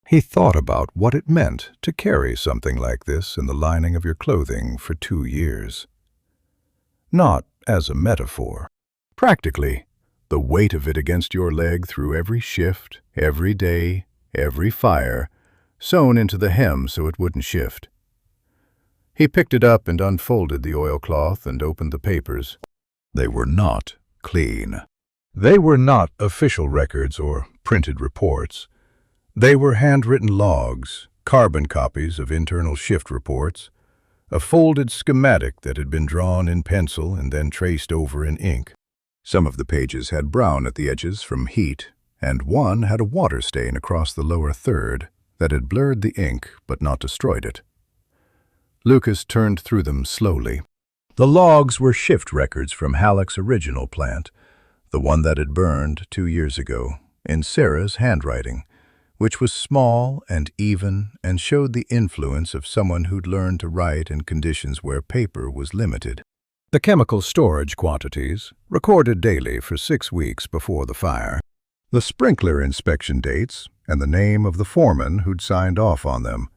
He thought about what it meant to carry something like this in the lining of your clothing for 2 years. Not as a metaphor. Practically, the weight of it against your leg through every shift, every day, every fire, sewn into the hem so it wouldn't shift. He picked it up and unfolded the oilcloth and opened the papers. They were not clean. They were not official records or printed reports. They were handwritten logs, carbon copies of internal shift reports, a folded schematic that had been drawn in pencil and then traced over in ink. Some of the pages had brown at the edges from heat, and one had a water stain across the lower third that had blurred the ink but not destroyed it. Lucas turned through them slowly. The logs were shift records from Halleck's original plant, the one that had burned 2 years ago, in Sarah's handwriting, which was small and even and showed the influence of someone who'd learned to write in conditions where paper was limited. The chemical storage quantities, recorded daily for 6 weeks before the fire. The sprinkler inspection dates and the name of the foreman who'd signed off on them,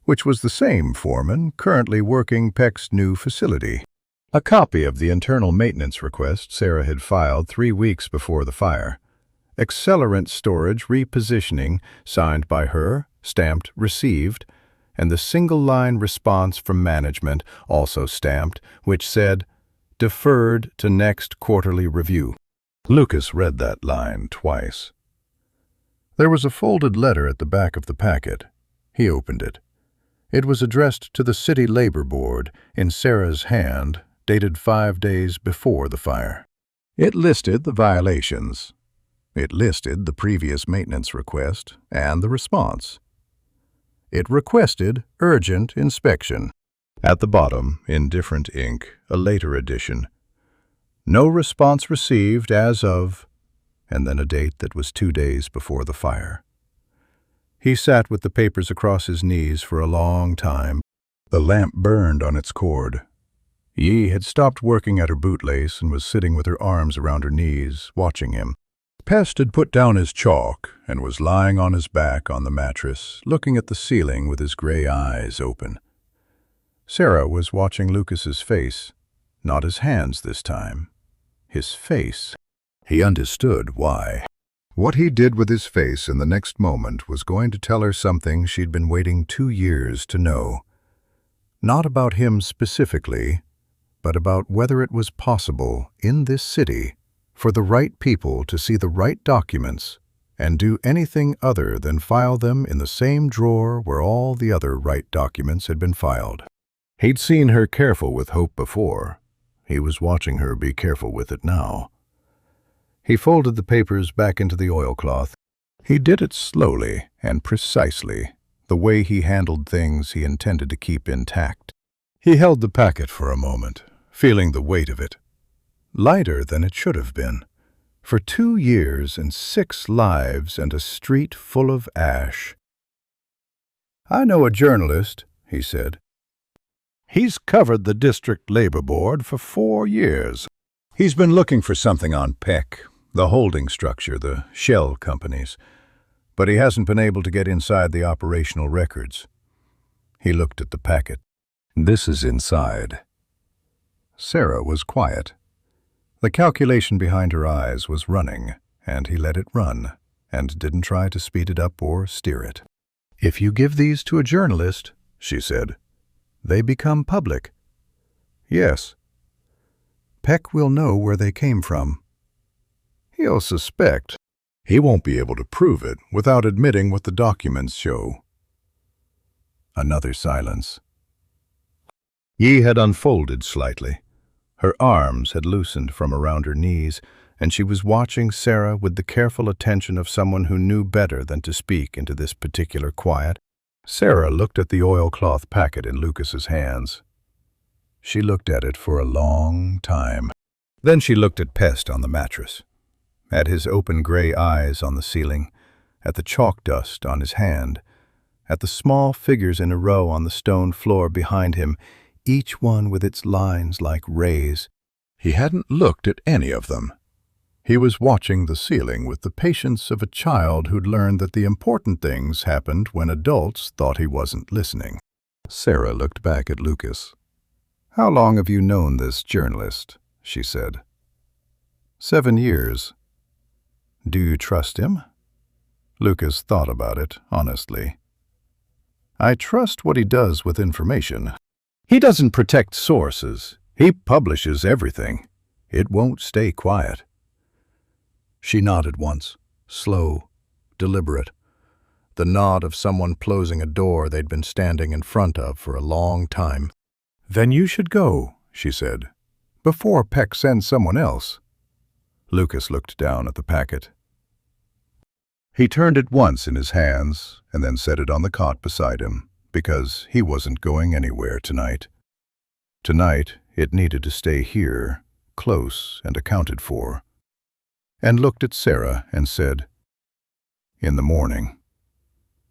which was the same foreman currently working Peck's new facility. A copy of the internal maintenance request Sarah had filed 3 weeks before the fire. Accelerant storage repositioning signed by her, stamped received, and the single-line response from management also stamped, which said, deferred to next quarterly review. Lucas read that line twice. There was a folded letter at the back of the packet. He opened it. It was addressed to the City Labor Board in Sarah's hand, dated 5 days before the fire. It listed the violations. It listed the previous maintenance request and the response. It requested urgent inspection. At the bottom, in different ink, a later edition. No response received as of, and then a date that was 2 days before the fire. He sat with the papers across his knees for a long time. The lamp burned on its cord. Yi had stopped working at her bootlace and was sitting with her arms around her knees, watching him. Pest had put down his chalk and was lying on his back on the mattress, looking at the ceiling with his gray eyes open. Sarah was watching Lucas's face, not his hands this time. His face. He understood why. What he did with his face in the next moment was going to tell her something she'd been waiting 2 years to know. Not about him specifically, but about whether it was possible in this city for the right people to see the right documents and do anything other than file them in the same drawer where all the other right documents had been filed. He'd seen her careful with hope before. He was watching her be careful with it now. He folded the papers back into the oilcloth. He did it slowly and precisely, the way he handled things he intended to keep intact. He held the packet for a moment, feeling the weight of it. Lighter than it should have been. For 2 years and 6 lives and a street full of ash. "I know a journalist," he said. "He's covered the District Labor Board for 4 years. He's been looking for something on Peck, the holding structure, the shell companies, but he hasn't been able to get inside the operational records." He looked at the packet. "This is inside." Sarah was quiet. The calculation behind her eyes was running, and he let it run, and didn't try to speed it up or steer it. "If you give these to a journalist," she said, "they become public." "Yes." "Peck will know where they came from." "He'll suspect. He won't be able to prove it without admitting what the documents show." Another silence. Yi had unfolded slightly. Her arms had loosened from around her knees, and she was watching Sarah with the careful attention of someone who knew better than to speak into this particular quiet. Sarah looked at the oilcloth packet in Lucas's hands. She looked at it for a long time. Then she looked at Pest on the mattress, at his open gray eyes on the ceiling, at the chalk dust on his hand, at the small figures in a row on the stone floor behind him, each one with its lines like rays. He hadn't looked at any of them. He was watching the ceiling with the patience of a child who'd learned that the important things happened when adults thought he wasn't listening. Sarah looked back at Lucas. "How long have you known this journalist?" she said. 7 years. "Do you trust him?" Lucas thought about it, honestly. "I trust what he does with information. He doesn't protect sources. He publishes everything. It won't stay quiet." She nodded once, slow, deliberate, the nod of someone closing a door they'd been standing in front of for a long time. "Then you should go," she said, "before Peck sends someone else." Lucas looked down at the packet. He turned it once in his hands and then set it on the cot beside him, because he wasn't going anywhere tonight. Tonight, it needed to stay here, close and accounted for. And looked at Sarah and said, "In the morning."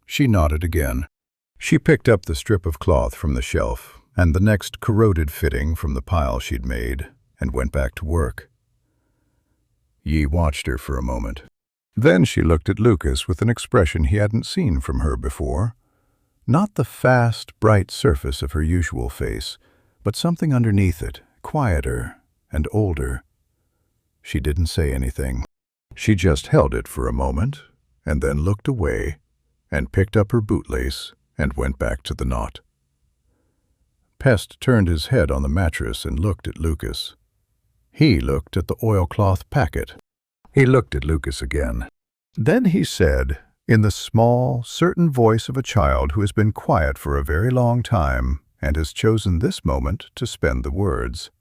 She nodded again. She picked up the strip of cloth from the shelf and the next corroded fitting from the pile she'd made and went back to work. Yi watched her for a moment. Then she looked at Lucas with an expression he hadn't seen from her before. Not the fast, bright surface of her usual face, but something underneath it, quieter and older. She didn't say anything. She just held it for a moment, and then looked away, and picked up her bootlace, and went back to the knot. Pest turned his head on the mattress and looked at Lucas. He looked at the oilcloth packet. He looked at Lucas again. Then he said, in the small, certain voice of a child who has been quiet for a very long time and has chosen this moment to spend the words,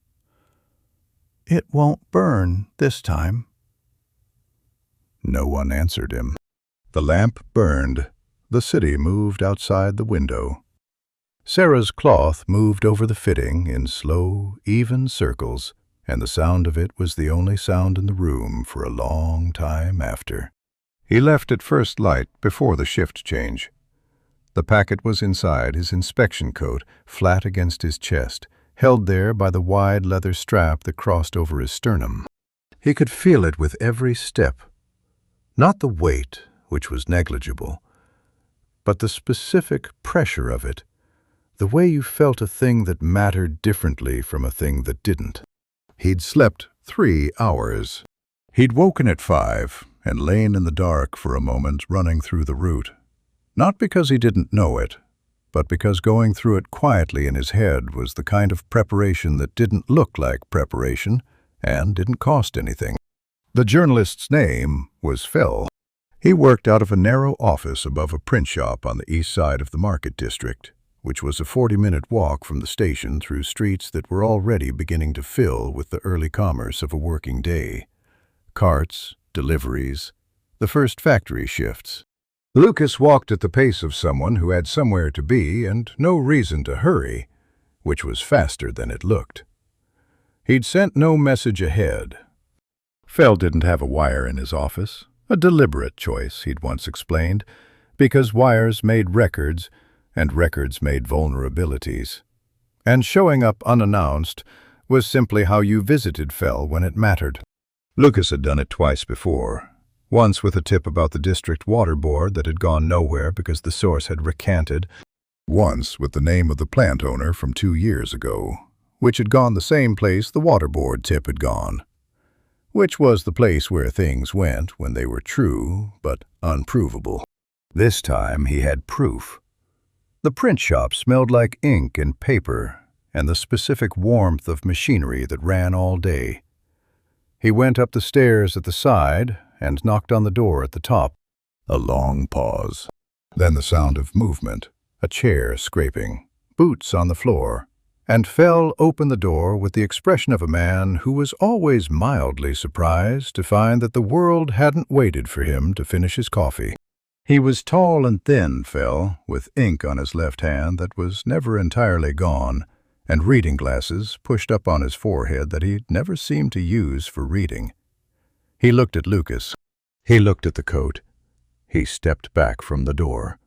"It won't burn this time." No one answered him. The lamp burned. The city moved outside the window. Sarah's cloth moved over the fitting in slow, even circles, and the sound of it was the only sound in the room for a long time after. He left at first light before the shift change. The packet was inside his inspection coat, flat against his chest, held there by the wide leather strap that crossed over his sternum. He could feel it with every step. Not the weight, which was negligible, but the specific pressure of it, the way you felt a thing that mattered differently from a thing that didn't. He'd slept 3 hours. He'd woken at 5 and lain in the dark for a moment running through the route. Not because he didn't know it, but because going through it quietly in his head was the kind of preparation that didn't look like preparation and didn't cost anything. The journalist's name was Fell. He worked out of a narrow office above a print shop on the east side of the market district, which was a 40-minute walk from the station through streets that were already beginning to fill with the early commerce of a working day. Carts, deliveries, the first factory shifts. Lucas walked at the pace of someone who had somewhere to be and no reason to hurry, which was faster than it looked. He'd sent no message ahead. Fell didn't have a wire in his office, a deliberate choice, he'd once explained, because wires made records and records made vulnerabilities. And showing up unannounced was simply how you visited Fell when it mattered. Lucas had done it twice before. Once with a tip about the district water board that had gone nowhere because the source had recanted. Once with the name of the plant owner from 2 years ago, which had gone the same place the water board tip had gone. Which was the place where things went when they were true but unprovable. This time he had proof. The print shop smelled like ink and paper and the specific warmth of machinery that ran all day. He went up the stairs at the side and knocked on the door at the top. A long pause. Then the sound of movement, a chair scraping, boots on the floor, and Fell opened the door with the expression of a man who was always mildly surprised to find that the world hadn't waited for him to finish his coffee. He was tall and thin, Fell, with ink on his left hand that was never entirely gone, and reading glasses pushed up on his forehead that he never seemed to use for reading. He looked at Lucas. He looked at the coat. He stepped back from the door.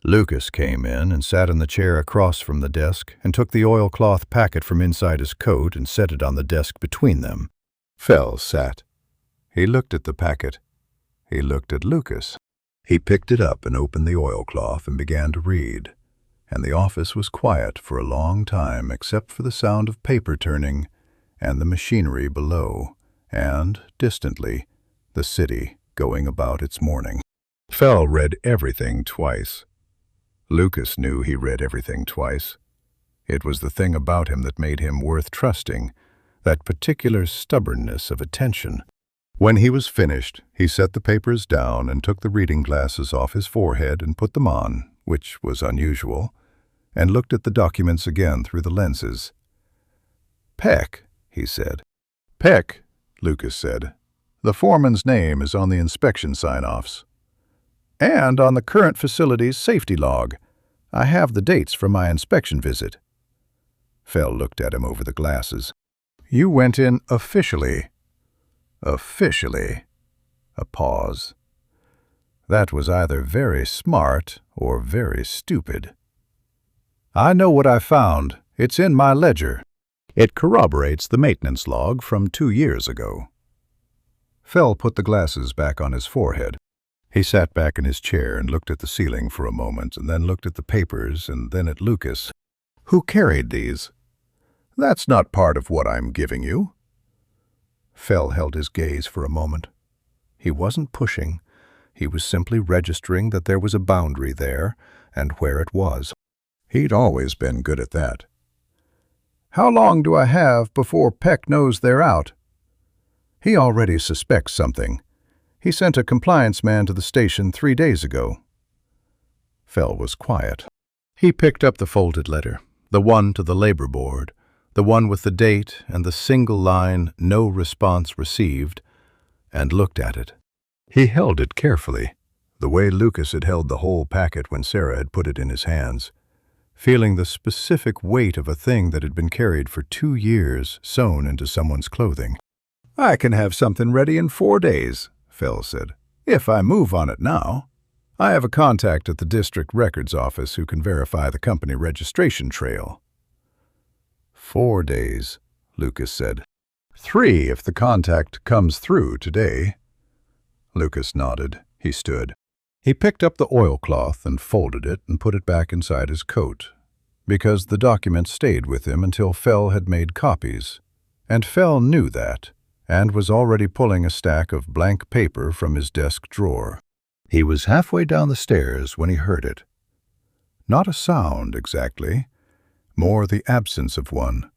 Lucas came in and sat in the chair across from the desk and took the oilcloth packet from inside his coat and set it on the desk between them. Fell sat. He looked at the packet. He looked at Lucas. He picked it up and opened the oilcloth and began to read, and the office was quiet for a long time except for the sound of paper turning and the machinery below, and, distantly, the city going about its morning. Fell read everything twice. Lucas knew he read everything twice. It was the thing about him that made him worth trusting, that particular stubbornness of attention. When he was finished, he set the papers down and took the reading glasses off his forehead and put them on, which was unusual, and looked at the documents again through the lenses. "Peck," he said. "Peck," Lucas said. "The foreman's name is on the inspection sign-offs. And on the current facility's safety log. I have the dates from my inspection visit." Fell looked at him over the glasses. "You went in officially." "Officially." A pause. That was either very smart or very stupid. "I know what I found. It's in my ledger. It corroborates the maintenance log from 2 years ago." Fell put the glasses back on his forehead. He sat back in his chair and looked at the ceiling for a moment, and then looked at the papers, and then at Lucas. "Who carried these?" "That's not part of what I'm giving you." Fell held his gaze for a moment. He wasn't pushing. He was simply registering that there was a boundary there, and where it was. He'd always been good at that. "How long do I have before Peck knows they're out?" "He already suspects something. He sent a compliance man to the station 3 days ago." Fell was quiet. He picked up the folded letter, the one to the labor board, the one with the date and the single line, "No response received," and looked at it. He held it carefully, the way Lucas had held the whole packet when Sarah had put it in his hands, feeling the specific weight of a thing that had been carried for 2 years sewn into someone's clothing. "I can have something ready in 4 days, Fell said, "if I move on it now. I have a contact at the district records office who can verify the company registration trail." 4 days, Lucas said. 3 if the contact comes through today. Lucas nodded. He stood. He picked up the oilcloth and folded it and put it back inside his coat, because the document stayed with him until Fell had made copies, and Fell knew that, and was already pulling a stack of blank paper from his desk drawer. He was halfway down the stairs when he heard it. Not a sound, exactly, more the absence of one,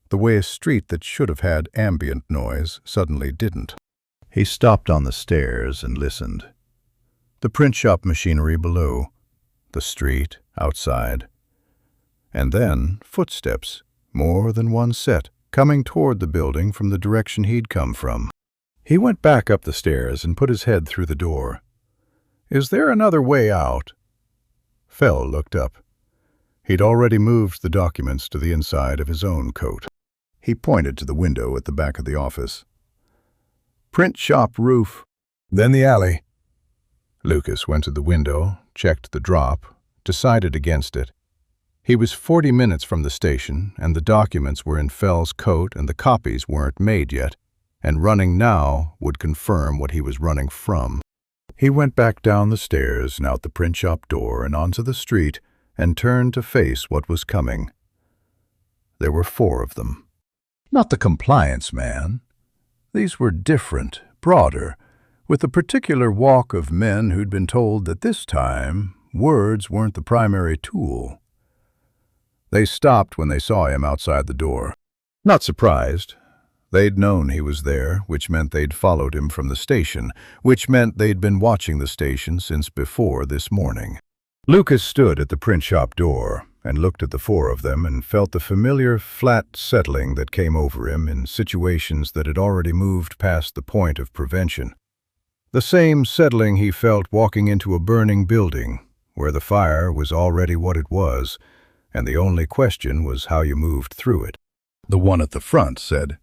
the way a street that should have had ambient noise suddenly didn't. He stopped on the stairs and listened. The print shop machinery below, the street outside, and then footsteps, more than one set, coming toward the building from the direction he'd come from. He went back up the stairs and put his head through the door. "Is there another way out?" Fell looked up. He'd already moved the documents to the inside of his own coat. He pointed to the window at the back of the office. "Print shop roof." "Then the alley." Lucas went to the window, checked the drop, decided against it. He was 40 minutes from the station, and the documents were in Fell's coat and the copies weren't made yet, and running now would confirm what he was running from. He went back down the stairs and out the print shop door and onto the street and turned to face what was coming. There were 4 of them. Not the compliance man. These were different, broader, with a particular walk of men who'd been told that this time words weren't the primary tool. They stopped when they saw him outside the door. Not surprised. They'd known he was there, which meant they'd followed him from the station, which meant they'd been watching the station since before this morning. Lucas stood at the print shop door, and looked at the four of them and felt the familiar, flat settling that came over him in situations that had already moved past the point of prevention. The same settling he felt walking into a burning building, where the fire was already what it was, and the only question was how you moved through it. The one at the front said,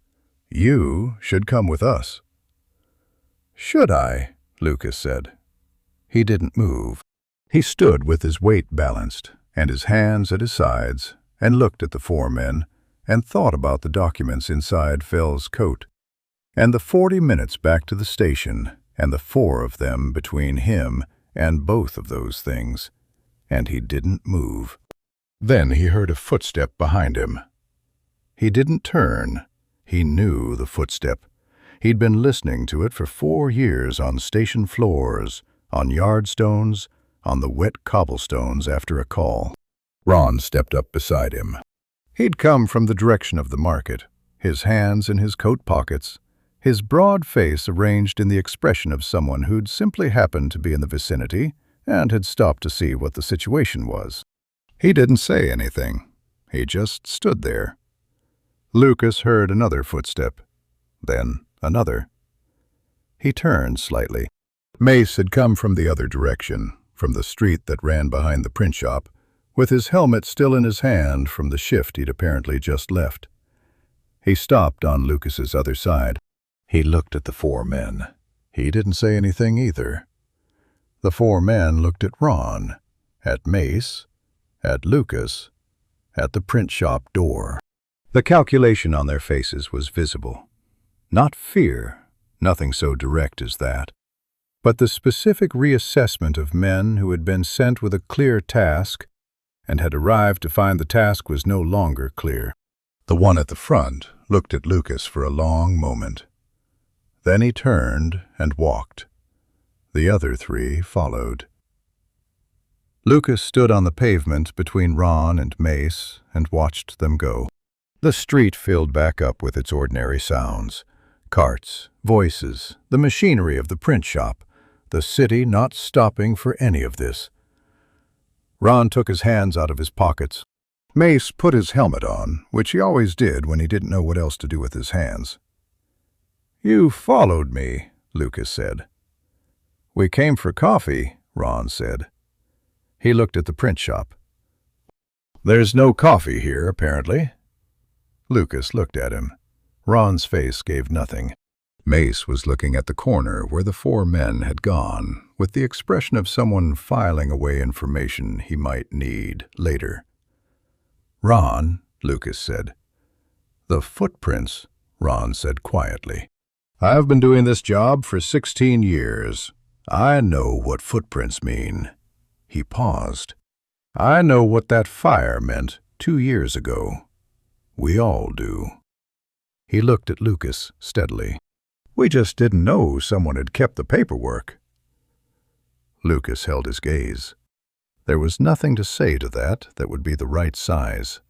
"You should come with us." "Should I?" Lucas said. He didn't move. He stood with his weight balanced and his hands at his sides and looked at the four men and thought about the documents inside Phil's coat and the 40 minutes back to the station and the four of them between him and both of those things, and he didn't move. Then he heard a footstep behind him. He didn't turn. He knew the footstep. He'd been listening to it for 4 years on station floors, on yardstones, on the wet cobblestones after a call. Ron stepped up beside him. He'd come from the direction of the market, his hands in his coat pockets, his broad face arranged in the expression of someone who'd simply happened to be in the vicinity and had stopped to see what the situation was. He didn't say anything. He just stood there. Lucas heard another footstep, then another. He turned slightly. Mace had come from the other direction, from the street that ran behind the print shop, with his helmet still in his hand from the shift he'd apparently just left. He stopped on Lucas's other side. He looked at the four men. He didn't say anything either. The four men looked at Ron, at Mace, at Lucas, at the print shop door. The calculation on their faces was visible. Not fear, nothing so direct as that, but the specific reassessment of men who had been sent with a clear task and had arrived to find the task was no longer clear. The one at the front looked at Lucas for a long moment. Then he turned and walked. The other three followed. Lucas stood on the pavement between Ron and Mace and watched them go. The street filled back up with its ordinary sounds. Carts, voices, the machinery of the print shop, the city not stopping for any of this. Ron took his hands out of his pockets. Mace put his helmet on, which he always did when he didn't know what else to do with his hands. "You followed me," Lucas said. "We came for coffee," Ron said. He looked at the print shop. "There's no coffee here, apparently." Lucas looked at him. Ron's face gave nothing. Mace was looking at the corner where the four men had gone, with the expression of someone filing away information he might need later. "Ron," Lucas said. "The footprints," Ron said quietly. "I've been doing this job for 16 years. I know what footprints mean." He paused. "I know what that fire meant 2 years ago. We all do." He looked at Lucas steadily. "We just didn't know someone had kept the paperwork." Lucas held his gaze. There was nothing to say to that would be the right size.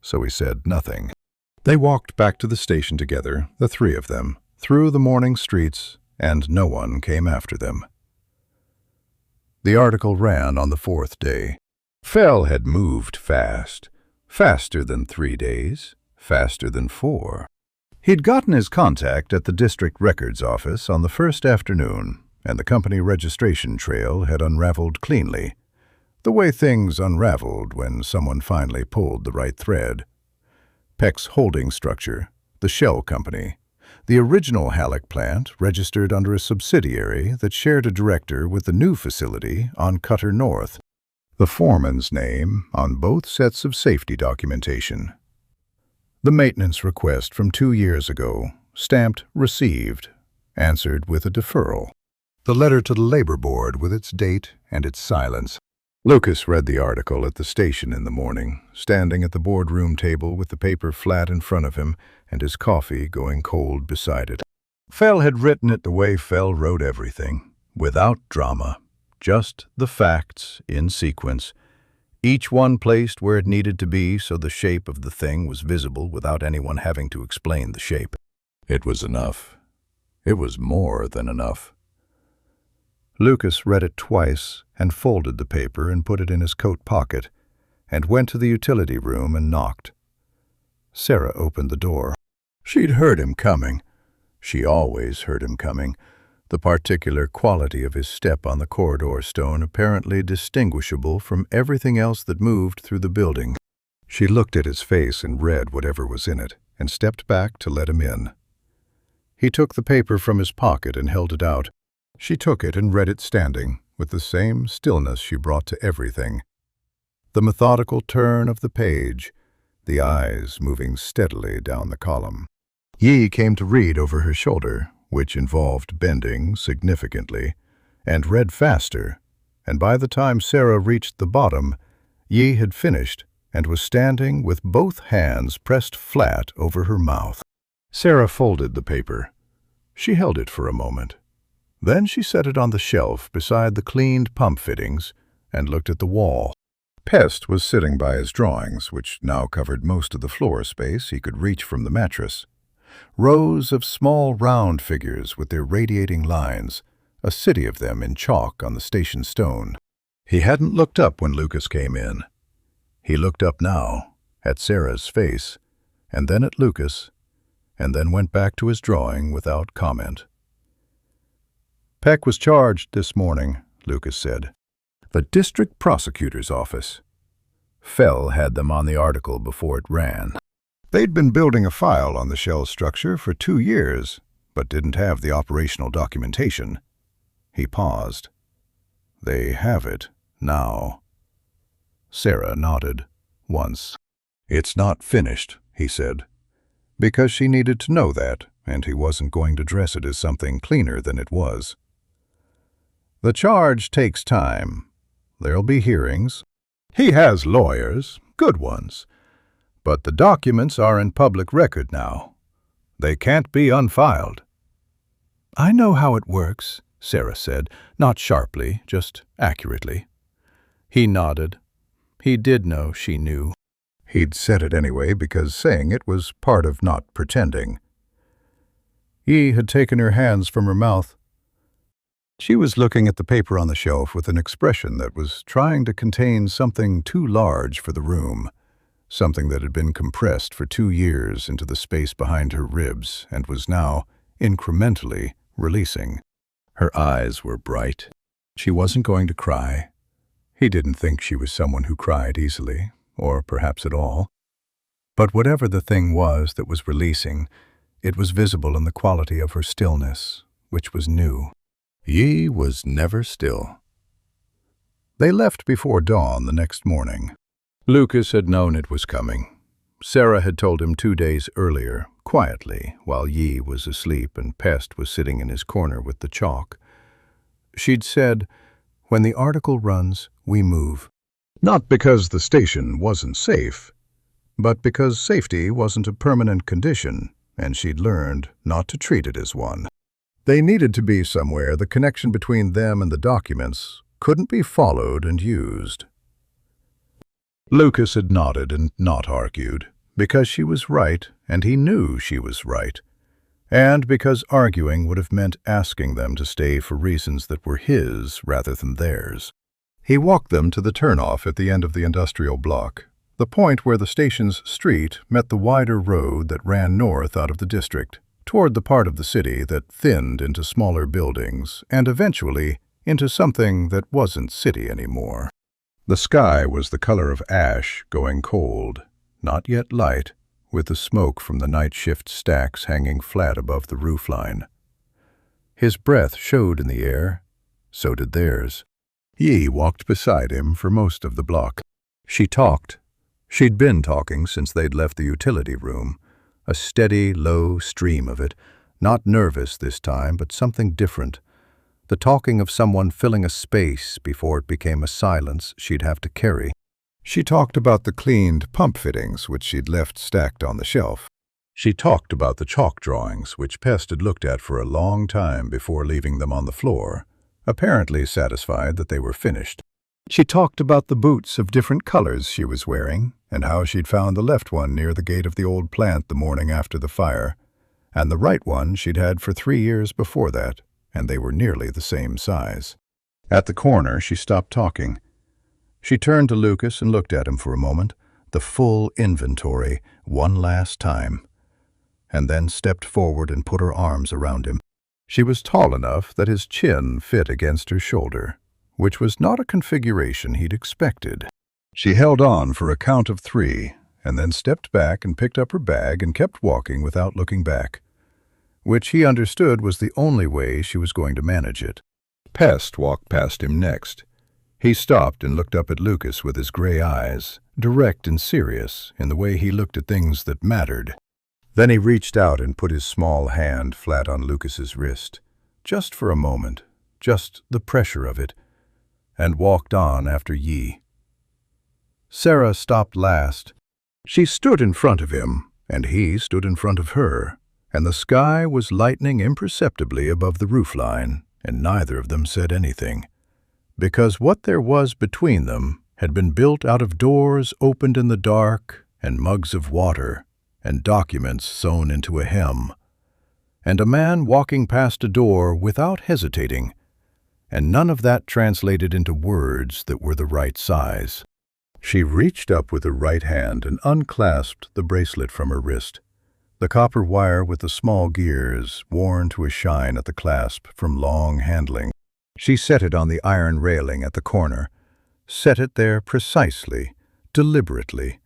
So he said nothing. They walked back to the station together, the three of them, through the morning streets, and no one came after them. The article ran on the 4th day. Fell had moved fast, faster than 3 days, faster than 4. He'd gotten his contact at the district records office on the first afternoon, and the company registration trail had unraveled cleanly, the way things unraveled when someone finally pulled the right thread. Peck's holding structure, the shell company, the original Halleck plant registered under a subsidiary that shared a director with the new facility on Cutter North. The foreman's name on both sets of safety documentation. The maintenance request from 2 years ago, stamped received, answered with a deferral. The letter to the labor board with its date and its silence. Lucas read the article at the station in the morning, standing at the boardroom table with the paper flat in front of him and his coffee going cold beside it. Fell had written it the way Fell wrote everything, without drama, just the facts in sequence, each one placed where it needed to be so the shape of the thing was visible without anyone having to explain the shape. It was enough. It was more than enough. Lucas read it twice and folded the paper and put it in his coat pocket, and went to the utility room and knocked. Sarah opened the door. She'd heard him coming. She always heard him coming, the particular quality of his step on the corridor stone apparently distinguishable from everything else that moved through the building. She looked at his face and read whatever was in it, and stepped back to let him in. He took the paper from his pocket and held it out. She took it and read it standing, with the same stillness she brought to everything. The methodical turn of the page, the eyes moving steadily down the column. Yi came to read over her shoulder, which involved bending significantly, and read faster, and by the time Sarah reached the bottom, Yi had finished and was standing with both hands pressed flat over her mouth. Sarah folded the paper. She held it for a moment. Then she set it on the shelf beside the cleaned pump fittings and looked at the wall. Pest was sitting by his drawings, which now covered most of the floor space he could reach from the mattress. Rows of small round figures with their radiating lines, a city of them in chalk on the station stone. He hadn't looked up when Lucas came in. He looked up now, at Sarah's face, and then at Lucas, and then went back to his drawing without comment. "Peck was charged this morning," Lucas said. "The district prosecutor's office." Fell had them on the article before it ran. They'd been building a file on the shell structure for 2 years, but didn't have the operational documentation. He paused. "They have it now." Sarah nodded, once. "It's not finished," he said, because she needed to know that, and he wasn't going to dress it as something cleaner than it was. "The charge takes time. There'll be hearings. He has lawyers, good ones. But the documents are in public record now. They can't be unfiled." "I know how it works," Sarah said, not sharply, just accurately. He nodded. He did know she knew. He'd said it anyway because saying it was part of not pretending. Yi had taken her hands from her mouth. She was looking at the paper on the shelf with an expression that was trying to contain something too large for the room, something that had been compressed for 2 years into the space behind her ribs and was now, incrementally, releasing. Her eyes were bright. She wasn't going to cry. He didn't think she was someone who cried easily, or perhaps at all. But whatever the thing was that was releasing, it was visible in the quality of her stillness, which was new. Yi was never still. They left before dawn the next morning. Lucas had known it was coming. Sarah had told him 2 days earlier, quietly, while Yi was asleep and Pest was sitting in his corner with the chalk. She'd said, "When the article runs, we move." Not because the station wasn't safe, but because safety wasn't a permanent condition, and she'd learned not to treat it as one. They needed to be somewhere the connection between them and the documents couldn't be followed and used. Lucas had nodded and not argued, because she was right and he knew she was right, and because arguing would have meant asking them to stay for reasons that were his rather than theirs. He walked them to the turnoff at the end of the industrial block, the point where the station's street met the wider road that ran north out of the district, toward the part of the city that thinned into smaller buildings and eventually into something that wasn't city anymore. The sky was the color of ash going cold, not yet light, with the smoke from the night shift stacks hanging flat above the roofline. His breath showed in the air, so did theirs. Yi walked beside him for most of the block. She talked. She'd been talking since they'd left the utility room, a steady, low stream of it, not nervous this time, but something different. The talking of someone filling a space before it became a silence she'd have to carry. She talked about the cleaned pump fittings which she'd left stacked on the shelf. She talked about the chalk drawings which Pest had looked at for a long time before leaving them on the floor, apparently satisfied that they were finished. She talked about the boots of different colors she was wearing, and how she'd found the left one near the gate of the old plant the morning after the fire, and the right one she'd had for 3 years before that, and they were nearly the same size. At the corner, she stopped talking. She turned to Lucas and looked at him for a moment, the full inventory, one last time, and then stepped forward and put her arms around him. She was tall enough that his chin fit against her shoulder, which was not a configuration he'd expected. She held on for a count of 3, and then stepped back and picked up her bag and kept walking without looking back, which he understood was the only way she was going to manage it. Pest walked past him next. He stopped and looked up at Lucas with his gray eyes, direct and serious in the way he looked at things that mattered. Then he reached out and put his small hand flat on Lucas's wrist, just for a moment, just the pressure of it, and walked on after Yi. Sarah stopped last. She stood in front of him, and he stood in front of her, and the sky was lightening imperceptibly above the roofline, and neither of them said anything, because what there was between them had been built out of doors opened in the dark, and mugs of water, and documents sewn into a hem, and a man walking past a door without hesitating, and none of that translated into words that were the right size. She reached up with her right hand and unclasped the bracelet from her wrist, the copper wire with the small gears worn to a shine at the clasp from long handling. She set it on the iron railing at the corner, set it there precisely, deliberately,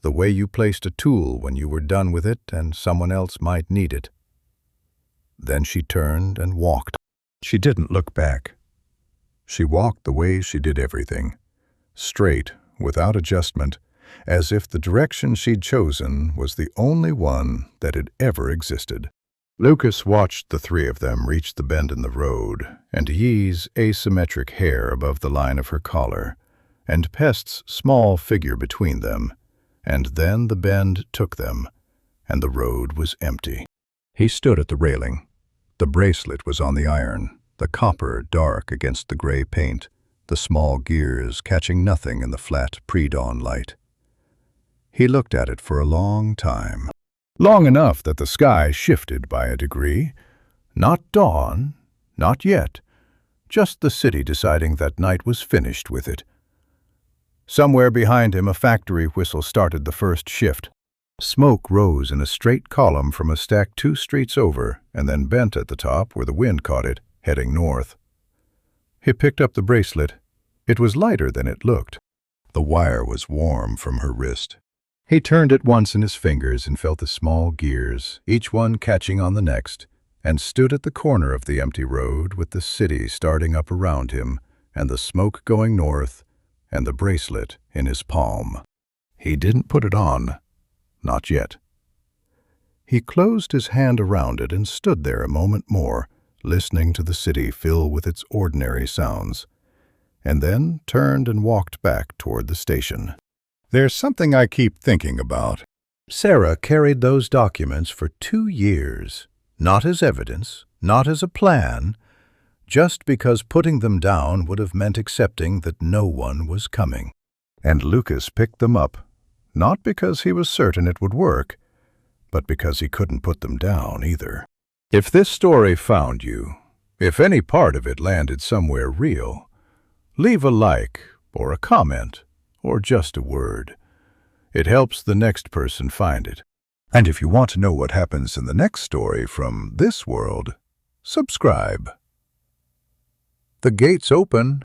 the way you placed a tool when you were done with it and someone else might need it. Then she turned and walked. She didn't look back. She walked the way she did everything, straight, without adjustment, as if the direction she'd chosen was the only one that had ever existed. Lucas watched the 3 of them reach the bend in the road, and Yi's asymmetric hair above the line of her collar, and Pest's small figure between them, and then the bend took them, and the road was empty. He stood at the railing. The bracelet was on the iron, the copper dark against the gray paint, the small gears catching nothing in the flat pre-dawn light. He looked at it for a long time. Long enough that the sky shifted by a degree. Not dawn, not yet, just the city deciding that night was finished with it. Somewhere behind him a factory whistle started the first shift. Smoke rose in a straight column from a stack 2 streets over and then bent at the top where the wind caught it, heading north. He picked up the bracelet. It was lighter than it looked. The wire was warm from her wrist. He turned it once in his fingers and felt the small gears, each one catching on the next, and stood at the corner of the empty road with the city starting up around him and the smoke going north and the bracelet in his palm. He didn't put it on. Not yet. He closed his hand around it and stood there a moment more, listening to the city fill with its ordinary sounds, and then turned and walked back toward the station. There's something I keep thinking about. Sarah carried those documents for 2 years, not as evidence, not as a plan, just because putting them down would have meant accepting that no one was coming. And Lucas picked them up, not because he was certain it would work, but because he couldn't put them down either. If this story found you, if any part of it landed somewhere real, leave a like or a comment or just a word. It helps the next person find it. And if you want to know what happens in the next story from this world, subscribe. The gates open.